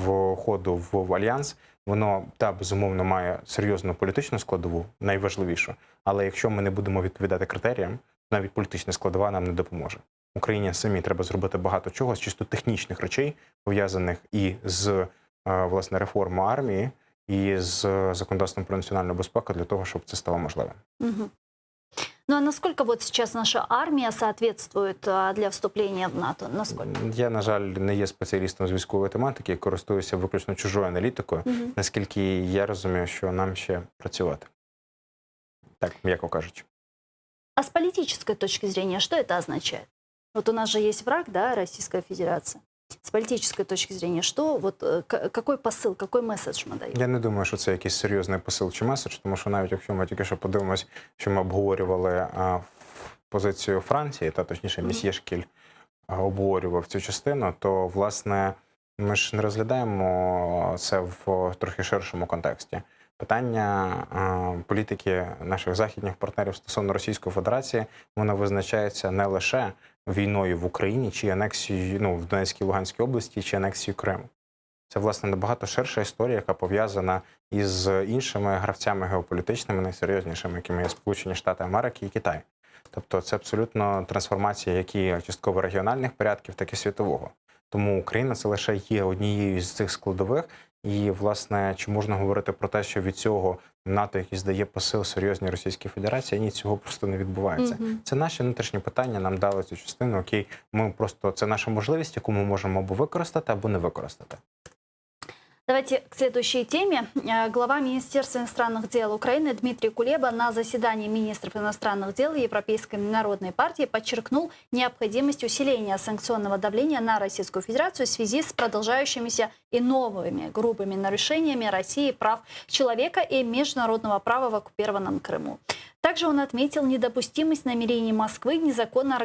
входу в Альянс, воно, безумовно, має серйозну політичну складову, найважливішу, але якщо ми не будемо відповідати критеріям, навіть політична складова нам не допоможе. Україні самі треба зробити багато чого з чисто технічних речей, пов'язаних і з власне реформою армії, і з законодавством про національну безпеку для того, щоб це стало можливим. Мгм. Ну а насколько вот сейчас наша армия соответствует для вступления в НАТО? Насколько? Я, на жаль, не є спеціалістом з військової тематики, користуюся виключно чужою аналітикою. Мгм. Наскільки я розумію, що нам ще працювати. Так, м'яко кажучи. А с политической точки зрения, что это означает? Вот у нас же есть враг, да, Российская Федерация. С политической точки зрения, что вот какой посыл, какой месседж мы даем? Я не думаю, що це якийсь серйозний посил чи меседж, тому що навіть якщо ми тільки що подивимось, що ми обговорювали позицію Франції, та точніше місьє Шкіль обговорював цю частину, то, власне, ми ж не розглядаємо це в трохи ширшому контексті. Питання політики наших західних партнерів стосовно Російської Федерації, воно визначається не лише війною в Україні, чи анексією, в Донецькій, Луганській області, чи анексією Криму. Це, власне, набагато ширша історія, яка пов'язана із іншими гравцями геополітичними, найсерйознішими, якими є Сполучені Штати Америки і Китай. Тобто це абсолютно трансформація як частково регіональних порядків, так і світового. Тому Україна це лише є однією з цих складових. І, власне, чи можна говорити про те, що від цього НАТО якийсь дає посил серйозній Російській Федерації? Ні, цього просто не відбувається. Мгм. Це наші внутрішні питання, нам дали цю частину, окей, ми просто, це наша можливість, яку ми можемо або використати, або не використати. Давайте к следующей теме. Глава Министерства иностранных дел Украины Дмитрий Кулеба на заседании министров иностранных дел Европейской народной партии подчеркнул необходимость усиления санкционного давления на Российскую Федерацию в связи с продолжающимися и новыми грубыми нарушениями России прав человека и международного права в оккупированном Крыму. Также он отметил недопустимость намерений Москвы незаконно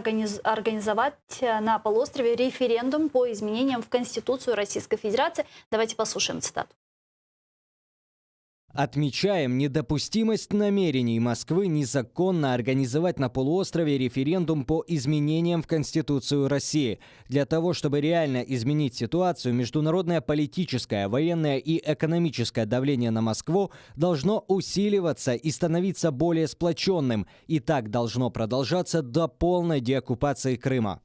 организовать на полуострове референдум по изменениям в Конституцию Российской Федерации. Давайте послушаем цитату. Отмечаем недопустимость намерений Москвы незаконно организовать на полуострове референдум по изменениям в Конституцию России. Для того, чтобы реально изменить ситуацию, международное политическое, военное и экономическое давление на Москву должно усиливаться и становиться более сплоченным. И так должно продолжаться до полной деоккупации Крыма.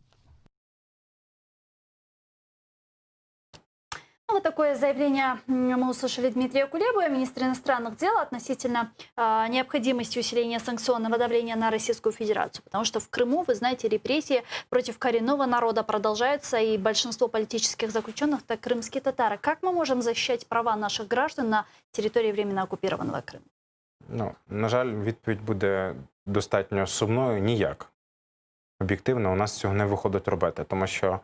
Ну, вот такое заявление мы услышали Дмитрия Кулебы, министра иностранных дел, относительно необходимости усиления санкционного давления на Российскую Федерацию. Потому что в Крыму, вы знаете, репрессии против коренного народа продолжаются, и большинство политических заключенных – это крымские татары. Как мы можем защищать права наших граждан на территории временно оккупированного Крыма? На жаль, відповідь буде достатньо сумною – ніяк. Об'єктивно, у нас цього не виходить робити, тому що,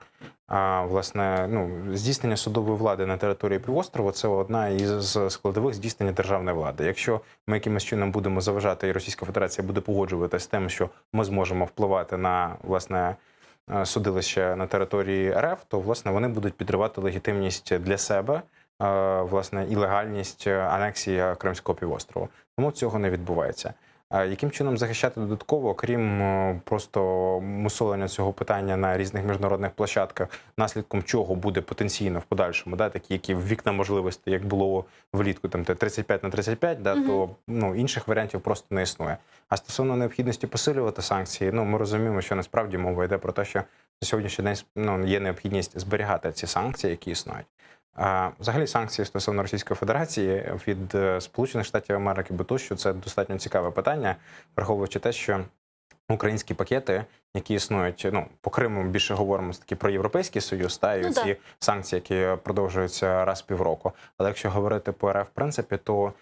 власне, здійснення судової влади на території півострову – це одна із складових здійснення державної влади. Якщо ми якимось чином будемо заважати, і Російська Федерація буде погоджуватися з тим, що ми зможемо впливати на, власне, судилище на території РФ, то, власне, вони будуть підривати легітимність для себе, власне, і легальність анексії Кримського півострову. Тому цього не відбувається. Яким чином захищати додатково, крім просто мусолення цього питання на різних міжнародних площадках, наслідком чого буде потенційно в подальшому, такі, які вікна можливості, як було влітку, 35/35, то інших варіантів просто не існує. А стосовно необхідності посилювати санкції, ми розуміємо, що насправді мова йде про те, що на сьогоднішній день є необхідність зберігати ці санкції, які існують. Взагалі санкції стосовно Російської Федерації від Сполучених Штатів Америки, бо що це достатньо цікаве питання, враховуючи те, що українські пакети, які існують, по Криму ми більше говоримо таки про Європейський Союз, і ці санкції, які продовжуються раз в півроку. Але якщо говорити по РФ, в принципі, то,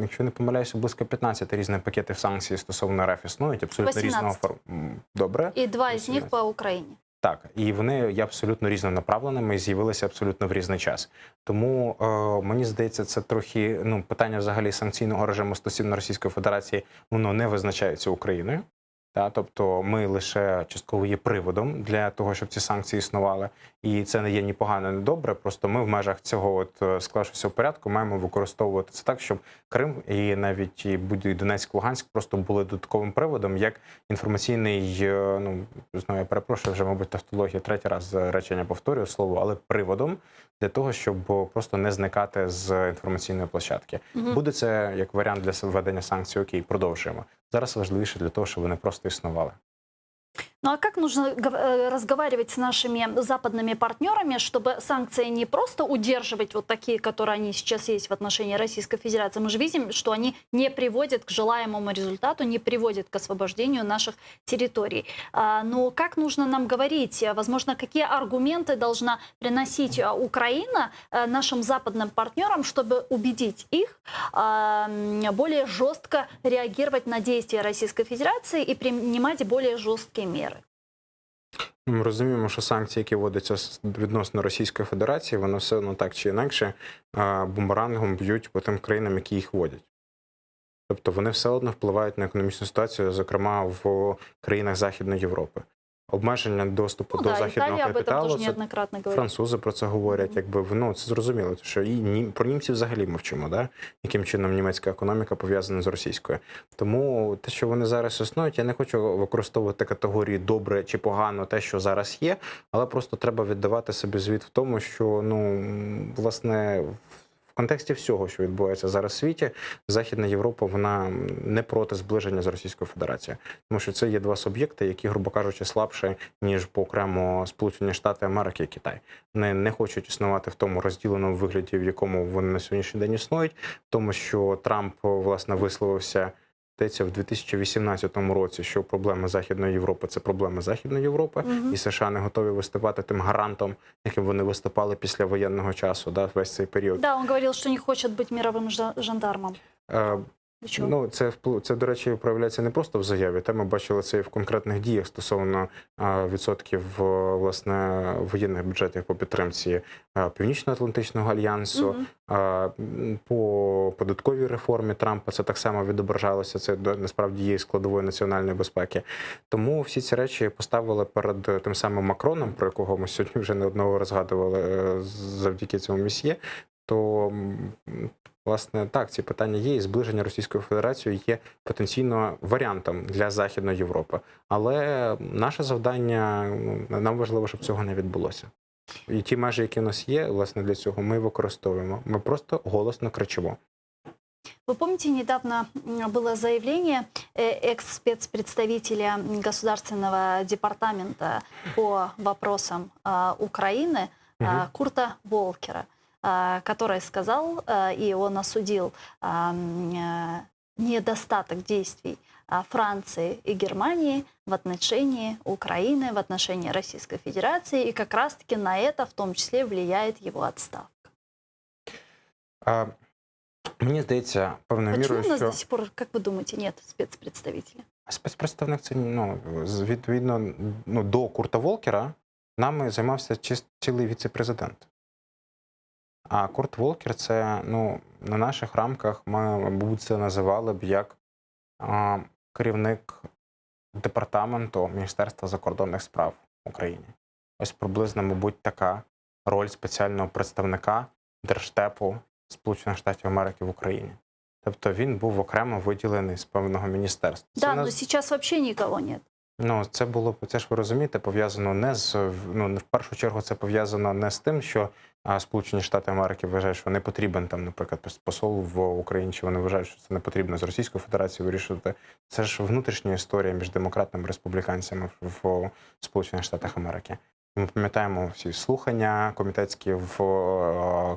якщо не помиляюся, близько 15 різних пакетів санкцій стосовно РФ існують, абсолютно 18. різного форму. Добре. І 2 із них по Україні. Так, і вони є абсолютно різнонаправленими і з'явилися абсолютно в різний час. Тому, мені здається, це трохи, питання взагалі санкційного режиму стосовно Російської Федерації, воно не визначається Україною. Тобто ми лише частково є приводом для того, щоб ці санкції існували. І це не є ні погано, ні добре. Просто ми в межах цього склавшогося порядку маємо використовувати це так, щоб Крим і навіть і Донецьк, Луганськ просто були додатковим приводом, як інформаційний, знову я перепрошую, вже, мабуть, тавтологія, третій раз речення повторюю слово, але приводом для того, щоб просто не зникати з інформаційної площадки. Буде це як варіант для введення санкцій, окей, продовжуємо. Зараз важливіше для того, щоб вони просто існували. Ну а как нужно разговаривать с нашими западными партнерами, чтобы санкции не просто удерживать вот такие, которые они сейчас есть в отношении Российской Федерации? Мы же видим, что они не приводят к желаемому результату, не приводят к освобождению наших территорий. Но как нужно нам говорить? Возможно, какие аргументы должна приносить Украина нашим западным партнерам, чтобы убедить их более жестко реагировать на действия Российской Федерации и принимать более жесткие меры? Ми розуміємо, що санкції, які вводяться відносно Російської Федерації, вони все одно так чи інакше бумерангом б'ють по тим країнам, які їх вводять. Тобто вони все одно впливають на економічну ситуацію, зокрема в країнах Західної Європи. Обмеження доступу до західного капіталу, французи про це говорять, якби, це зрозуміло, що про німців взагалі мовчимо, да? Яким чином німецька економіка пов'язана з російською. Тому те, що вони зараз існують, я не хочу використовувати категорії добре чи погано те, що зараз є, але просто треба віддавати собі звіт в тому, що, власне, в контексті всього, що відбувається зараз в світі, Західна Європа, вона не проти зближення з Російською Федерацією. Тому що це є два суб'єкти, які, грубо кажучи, слабші, ніж окремо Сполучені Штати Америки і Китай. Вони не хочуть існувати в тому розділеному вигляді, в якому вони на сьогоднішній день існують, тому що Трамп, власне, висловився в 2018 році, що проблеми Західної Європи – це проблеми Західної Європи, і США не готові виступати тим гарантом, яким вони виступали після воєнного часу, весь цей період. Да, він говорив, що не хоче бути мировим жандармом. Це, до речі, проявляється не просто в заяві. Ми бачили це і в конкретних діях стосовно відсотків, власне, воєнних бюджетів по підтримці Північно-Атлантичного альянсу. По податковій реформі Трампа це так само відображалося. Це, насправді, є складовою національної безпеки. Тому всі ці речі поставили перед тим самим Макроном, про якого ми сьогодні вже не одного розгадували завдяки цьому месьє, то... Власне, так, ці питання є, і зближення Російською Федерацією є потенційно варіантом для Західної Європи. Але наше завдання, нам важливо, щоб цього не відбулося. І ті межі, які у нас є, власне, для цього ми використовуємо. Ми просто голосно кричимо. Вы помните, недавно было заявление экс-спецпредставителя Государственного департамента по вопросам Украины Курта Волкера, который сказал, и он осудил недостаток действий Франции и Германии в отношении Украины, в отношении Российской Федерации, и как раз-таки на это в том числе влияет его отставка. Мені здається, певною мірою, що... Почему у нас до сих пор, як ви думаєте, нет спецпредставителя? Спецпредставник – це, відповідно, до Курта Волкера нами займався цілий віце-президент. А Курт Волкер – це, на наших рамках ми, мабуть, це називали б як керівник департаменту Міністерства закордонних справ в Україні. Ось приблизно, мабуть, така роль спеціального представника Держдепу Сполучених Штатів Америки в Україні. Тобто він був окремо виділений з певного міністерства. Да, але зараз взагалі нікого немає. Це ж ви розумієте, пов'язано не з, в першу чергу це пов'язано не з тим, що Сполучені Штати Америки вважають, що не потрібен там, наприклад, посол в Україні, чи вони вважають, що це не потрібно з Російською Федерацією вирішувати. Це ж внутрішня історія між демократами і республіканцями в Сполучених Штатах Америки. Ми пам'ятаємо всі слухання комітетські в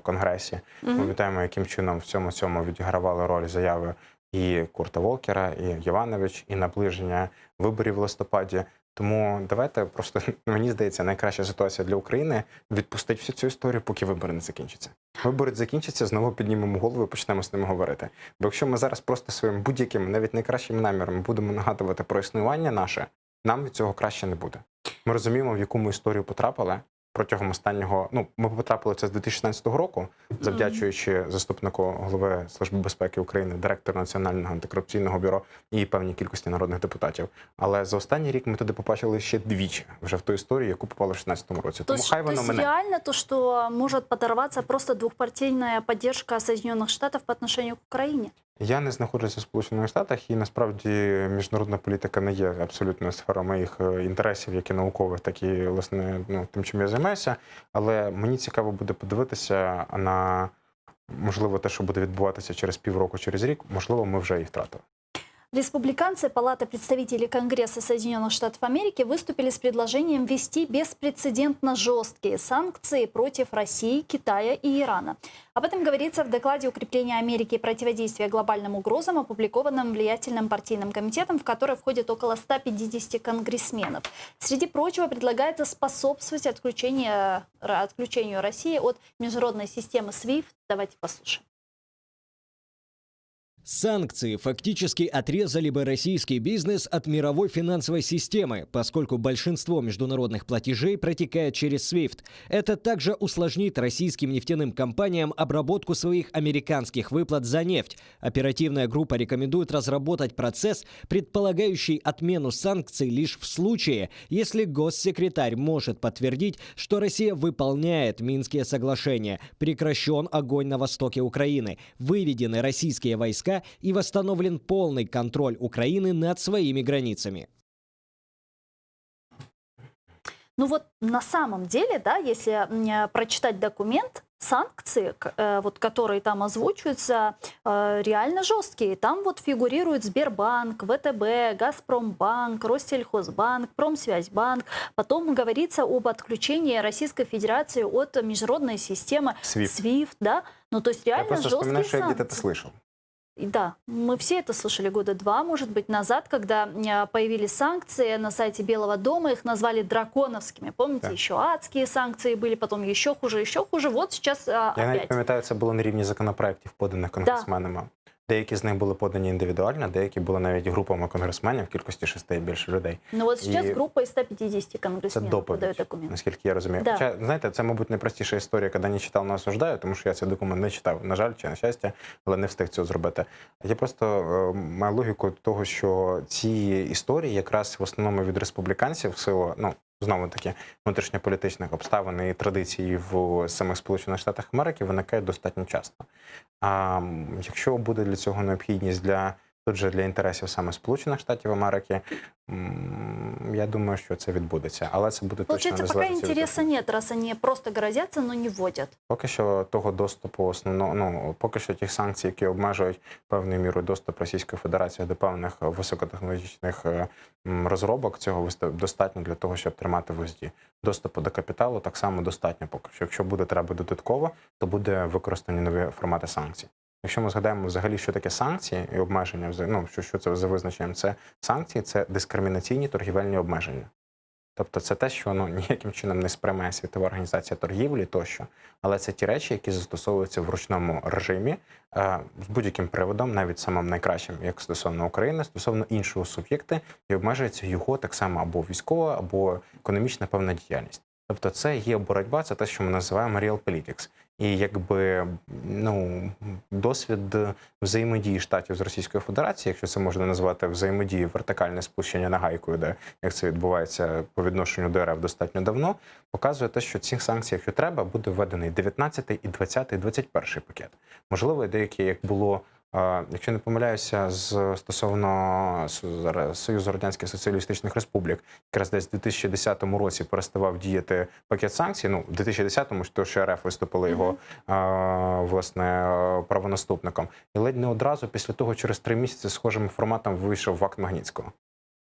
Конгресі. Ми пам'ятаємо, яким чином в цьому відігравали роль заяви і Курта Волкера, і Йованович, і наближення виборів в листопаді. Тому давайте просто, мені здається, найкраща ситуація для України – відпустити всю цю історію, поки вибори не закінчаться. Вибори закінчаться, знову піднімемо голову і почнемо з ними говорити. Бо якщо ми зараз просто своїм будь-яким, навіть найкращим наміром будемо нагадувати про існування наше, нам від цього краще не буде. Ми розуміємо, в яку ми історію потрапили протягом останнього... ми потрапили це з 2016 року, завдячуючи заступнику голови Служби безпеки України, директору Національного антикорупційного бюро і певній кількості народних депутатів. Але за останній рік ми туди попали ще двічі, вже в ту історію, яку попали в 2016 році. Тому хай воно мене... реально то, що може подорватися просто двохпартійна підтримка Соединених Штатів по відношенню к Україні? Я не знаходжуся в Сполучених Штатах, і насправді міжнародна політика не є абсолютно сферою моїх інтересів, як і наукових, так і, власне, тим, чим я займаюся. Але мені цікаво буде подивитися на, можливо, те, що буде відбуватися через півроку, через рік, можливо, ми вже і втратили. Республиканцы Палаты представителей Конгресса Соединенных Штатов Америки выступили с предложением ввести беспрецедентно жесткие санкции против России, Китая и Ирана. Об этом говорится в докладе «Укрепление Америки и противодействие глобальным угрозам», опубликованном влиятельным партийным комитетом, в который входит около 150 конгрессменов. Среди прочего, предлагается способствовать отключению России от международной системы SWIFT. Давайте послушаем. Санкции фактически отрезали бы российский бизнес от мировой финансовой системы, поскольку большинство международных платежей протекает через SWIFT. Это также усложнит российским нефтяным компаниям обработку своих американских выплат за нефть. Оперативная группа рекомендует разработать процесс, предполагающий отмену санкций лишь в случае, если госсекретарь может подтвердить, что Россия выполняет Минские соглашения, прекращен огонь на востоке Украины, выведены российские войска и восстановлен полный контроль Украины над своими границами. Ну вот на самом деле, да, если прочитать документ, санкции, вот, которые там озвучиваются, реально жесткие. Там вот фигурирует Сбербанк, ВТБ, Газпромбанк, Россельхозбанк, Промсвязьбанк. Потом говорится об отключении Российской Федерации от международной системы SWIFT, да. Ну то есть реально Я просто жесткие вспоминаю, что я санкции. где-то это слышал. И да, мы все это слышали года 2, может быть, назад, когда появились санкции на сайте Белого дома, их назвали драконовскими. Помните, Так. еще адские санкции были, потом еще хуже, еще хуже. Вот сейчас Я навіть опять. пам'ятаю, це було на рівні законопроєктів, поданих конгресменами. Деякі з них були подані індивідуально, деякі були навіть групами конгресменів в кількості 6 і більше людей. Ну вот сейчас І группа из 150 це конгрессменов доповідь, подает документ. наскільки я розумію. Да. Хоча, знаєте, це, мабуть, найпростіша історія, коли не читав, не осуждаю, тому що я цей документ не читав, на жаль, чи на щастя, але не встиг цього зробити. Я просто маю логіку того, що ці історії якраз в основному від республіканців в силу, ну, знову-таки, внутрішньополітичних обставин і традицій в самих Сполучених Штатах Америки виникають достатньо часто. А якщо буде для цього необхідність тут же для інтересів саме Сполучених Штатів Америки, я думаю, що це відбудеться. Але це буде точно Получается, не пока залежить від интереса нет, раз они просто грозятся, но не вводят. Поки що того доступу основного, поки що тих санкцій, які обмежують певною мірою доступ Російської Федерації до певних високотехнологічних розробок, цього достатньо для того, щоб тримати в узді. Доступу до капіталу так само достатньо поки що. Якщо буде треба додатково, то буде використані нові формати санкцій. Якщо ми згадаємо взагалі, що таке санкції і обмеження, ну, що це за визначенням, це санкції, це дискримінаційні торгівельні обмеження. Тобто це те, що ніяким чином не сприймає Світова організація торгівлі тощо, але це ті речі, які застосовуються в ручному режимі з будь-яким приводом, навіть самим найкращим, як стосовно України, стосовно іншого суб'єкта, і обмежується його так само або військова, або економічна певна діяльність. Тобто це є боротьба, це те, що ми називаємо realpolitics. І якби, досвід взаємодії штатів з Російською Федерацією, якщо це можна назвати взаємодією вертикальне спущення нагайкою, де як це відбувається по відношенню до РФ достатньо давно, показує те, що ці санкції, якщо треба, буде введений 19-й, і 20-й, 21-й пакет. Можливо, деякі, як було, якщо не помиляюся, стосовно Союзу Радянських Соціалістичних Республік, якраз десь в 2010 році переставав діяти пакет санкцій, ну, в 2010-му, то що РФ виступили його, власне, правонаступником. І ледь не одразу після того, через 3 місяці, схожим форматом вийшов в акт Магнітського.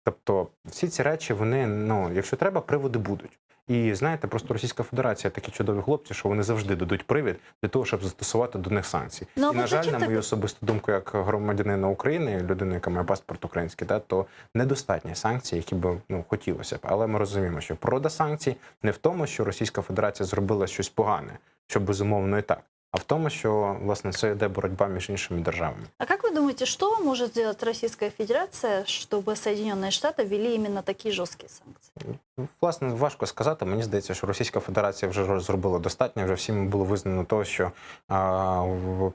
Тобто всі ці речі, вони, якщо треба, приводи будуть. І знаєте, просто Російська Федерація такі чудові хлопці, що вони завжди дадуть привід для того, щоб застосувати до них санкції. Ну, і, на жаль, на мою особисту думку, як громадянина України, людини, яка має паспорт український, то недостатні санкції, які б хотілося б. Але ми розуміємо, що природа санкцій не в тому, що Російська Федерація зробила щось погане, що безумовно і так, а в тому, що, власне, це йде боротьба між іншими державами. А как вы думаете, что может сделать Российская Федерация, чтобы Соединенные Штаты ввели именно такие жесткие санкции? Власне, важко сказати. Мені здається, що Російська Федерація вже зробила достатньо. Вже всім було визнано того, що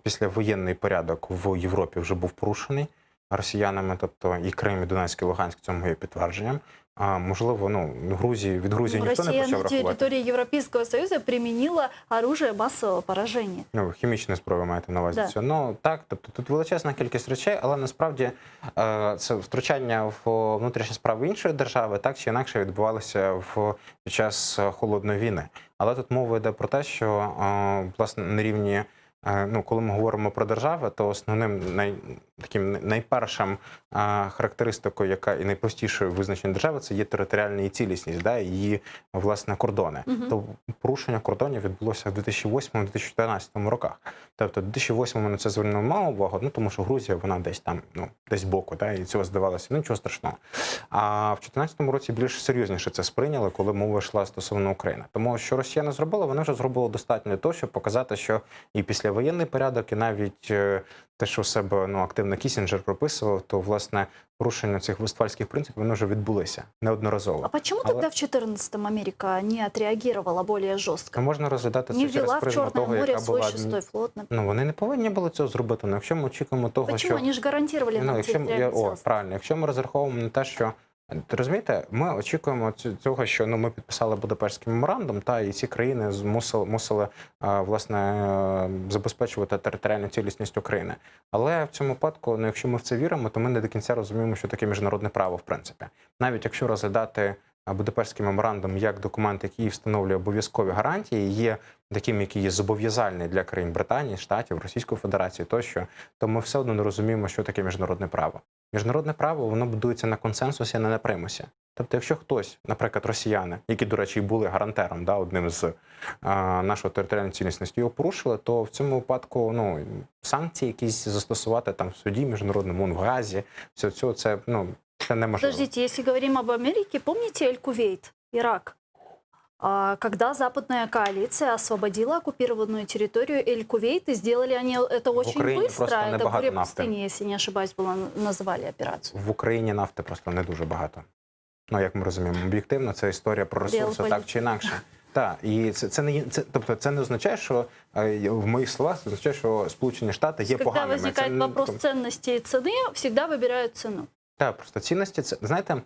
післявоєнний порядок в Європі вже був порушений росіянами, тобто і Крим, і Донецьк, і Луганськ цьому є підтвердженням. Можливо, від Грузії ніхто не почав Россия на рахувати. территории Европейского Союза применила оружие массового поражения. Хімічну зброю маєте на увазі. Да. Так, тобто тут величезна кількість речей, але насправді це втручання в внутрішні справи іншої держави так чи інакше відбувалося під час холодної війни. Але тут мова йде про те, що власне на рівні, коли ми говоримо про держави, то основним таким найпершим характеристикою, яка і найпростішою визначення держави, це є територіальна її цілісність, да, і її, власне, кордони. То порушення кордонів відбулося в 2008-2014 роках. Тобто в 2008-му на це звернули мало увагу, ну, тому що Грузія, вона десь там, ну, десь збоку, да, і цього здавалося, ну, нічого страшного. А в 2014 році більш серйозніше це сприйняли, коли мова йшла стосовно України. Тому що росіяни зробили, вони вже зробили достатньо для того, щоб показати, що і післявоєнний порядок, і навіть те, що в себе, ну, активно Кісінджер прописував, то, власне, порушення цих вестфальських принципів, вони вже відбулися неодноразово. А почему тогда в 2014-м Америка не отреагировала более жестко? Можна розглядати Не це через ввела в призму Черное того, море яка свой була... шестой флот, например. Ну, вони не повинні були цього зробити. Ну, якщо ми очікуємо того, Почему? що... Они же гарантировали нам территориальную целостность. Правильно. Якщо ми розраховуємо на те, що... Розумієте, ми очікуємо цього, що, ну, ми підписали Будапештський меморандум, та і ці країни мусили власне, забезпечувати територіальну цілісність України. Але в цьому випадку, ну, якщо ми в це віримо, то ми не до кінця розуміємо, що таке міжнародне право, в принципі. Навіть якщо розглядати Будапештський меморандум як документ, який встановлює обов'язкові гарантії, є таким, який є зобов'язальний для країн Британії, Штатів, Російської Федерації тощо, то ми все одно не розуміємо, що таке міжнародне право. Міжнародне право, воно будується на консенсусі, а не на примусі. Тобто, якщо хтось, наприклад, росіяни, які, до речі, і були гарантером, да, одним з нашої територіальної цілісності, його порушили, то в цьому випадку, ну, санкції якісь застосувати там в суді міжнародному, в Гаазі, все цього, це, ну, це неможливо. Подождите, если говорим об Америке, помните Эль-Кувейт, Ирак? Когда западная коалиция освободила оккупированную территорию Эль-Кувейт, и сделали они это очень Україні быстро, просто это небагато «Буря нафти. пустыни», если не ошибаюсь, была, назвали операцию. В Україні нафти просто не дуже багато. Ну, як ми розуміємо, об'єктивно, це історія про ресурси, так чи інакше. Так, і тобто це не означає, що в моїх словах це означає, що Сполучені Штати є Когда поганими. возникает вопрос ценности и цены, всегда выбирают цену. Так, просто цінності, це, знаєте,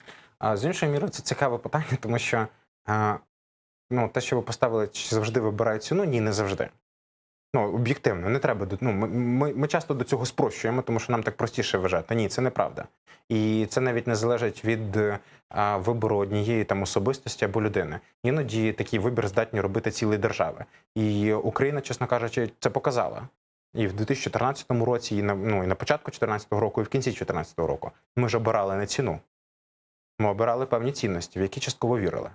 з іншої міри це цікаве питання, тому що ну, те, що ви поставили, чи завжди вибирають ціну, ні, не завжди. Ну, об'єктивно, не треба. Ну, ми часто до цього спрощуємо, тому що нам так простіше вважати. Ні, це неправда. І це навіть не залежить від вибору однієї там особистості або людини. Іноді такий вибір здатні робити цілі держави. І Україна, чесно кажучи, це показала. І в 2014 році, і на початку 2014 року, і в кінці 2014 року. Ми ж обирали не ціну. Ми обирали певні цінності, в які частково вірили.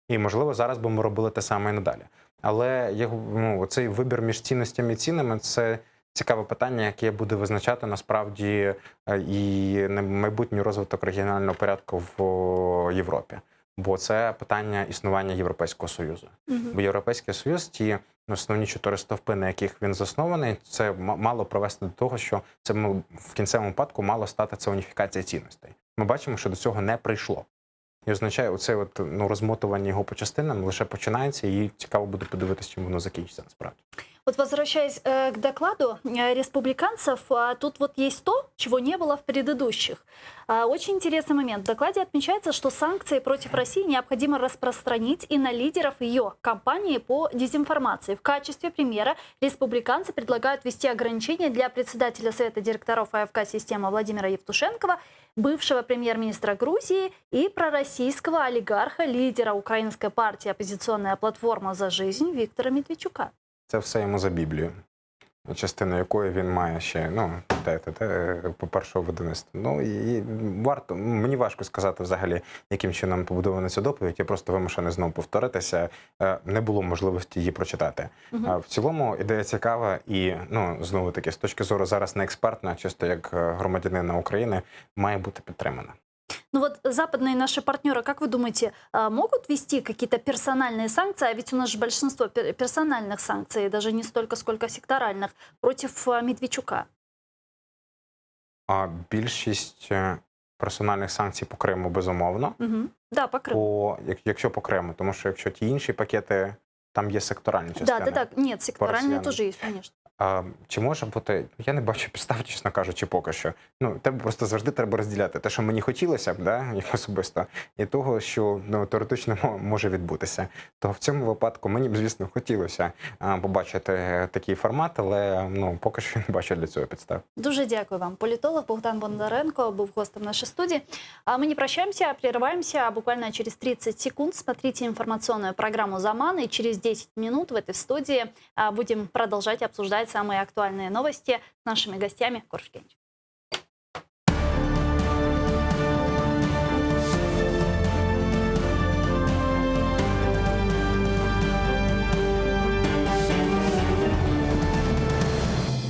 І, можливо, зараз би ми робили те саме і надалі. Але цей вибір між цінностями і цінами – це цікаве питання, яке буде визначати насправді і майбутній розвиток регіонального порядку в Європі. Бо це питання існування Європейського Союзу. Бо Європейський Союз, ті основні 4 стовпи, на яких він заснований, це мало привести до того, що це в кінцевому випадку мало стати це уніфікація цінностей. Ми бачимо, що до цього не прийшло. І означає, оце розмотування його по частинам лише починається, і цікаво буде подивитися, чим воно закінчиться насправді. Вот возвращаясь к докладу республиканцев, тут вот есть то, чего не было в предыдущих. Очень интересный момент. В докладе отмечается, что санкции против России необходимо распространить и на лидеров ее кампании по дезинформации. В качестве примера республиканцы предлагают ввести ограничения для председателя Совета директоров АФК «Система» Владимира Евтушенкова, бывшего премьер-министра Грузии и пророссийского олигарха, лидера украинской партии «Оппозиционная платформа за жизнь» Виктора Медведчука. Це все йому за Біблію, частину якої він має ще, по першого видавництва. Ну, і мені важко сказати взагалі, яким чином побудована ця доповідь, я просто вимушений знову повторитися, не було можливості її прочитати. В цілому ідея цікава і, знову-таки, з точки зору зараз не експертна, чисто як громадянина України, має бути підтримана. Ну вот западные наши партнеры, как вы думаете, могут ввести какие-то персональные санкции, а ведь у нас же большинство персональных санкций, даже не столько, сколько секторальных, против Медведчука? Більшість персональних санкцій по Криму, безумовно. Да, по Криму. Якщо по Криму, тому що якщо ті інші пакети, там є секторальні частини. Да, нет, секторальные тоже есть, конечно. Чи може бути, я не бачу підстав, чесно кажучи, поки що. Тебе просто завжди треба розділяти те, що мені хотілося б, як особисто, і того, що теоретично може відбутися. То в цьому випадку мені б, звісно, хотілося побачити такий формат, але поки що я не бачу для цього підстав. Дуже дякую вам. Політолог Богдан Бондаренко був гостем нашей студии. А мы не прощаемся, а прерываемся буквально через 30 секунд. Смотрите информационную программу «Заман», и через 10 минут в этой студии будем продолжать обсуждать самые актуальные новости с нашими гостями. Коршкевич.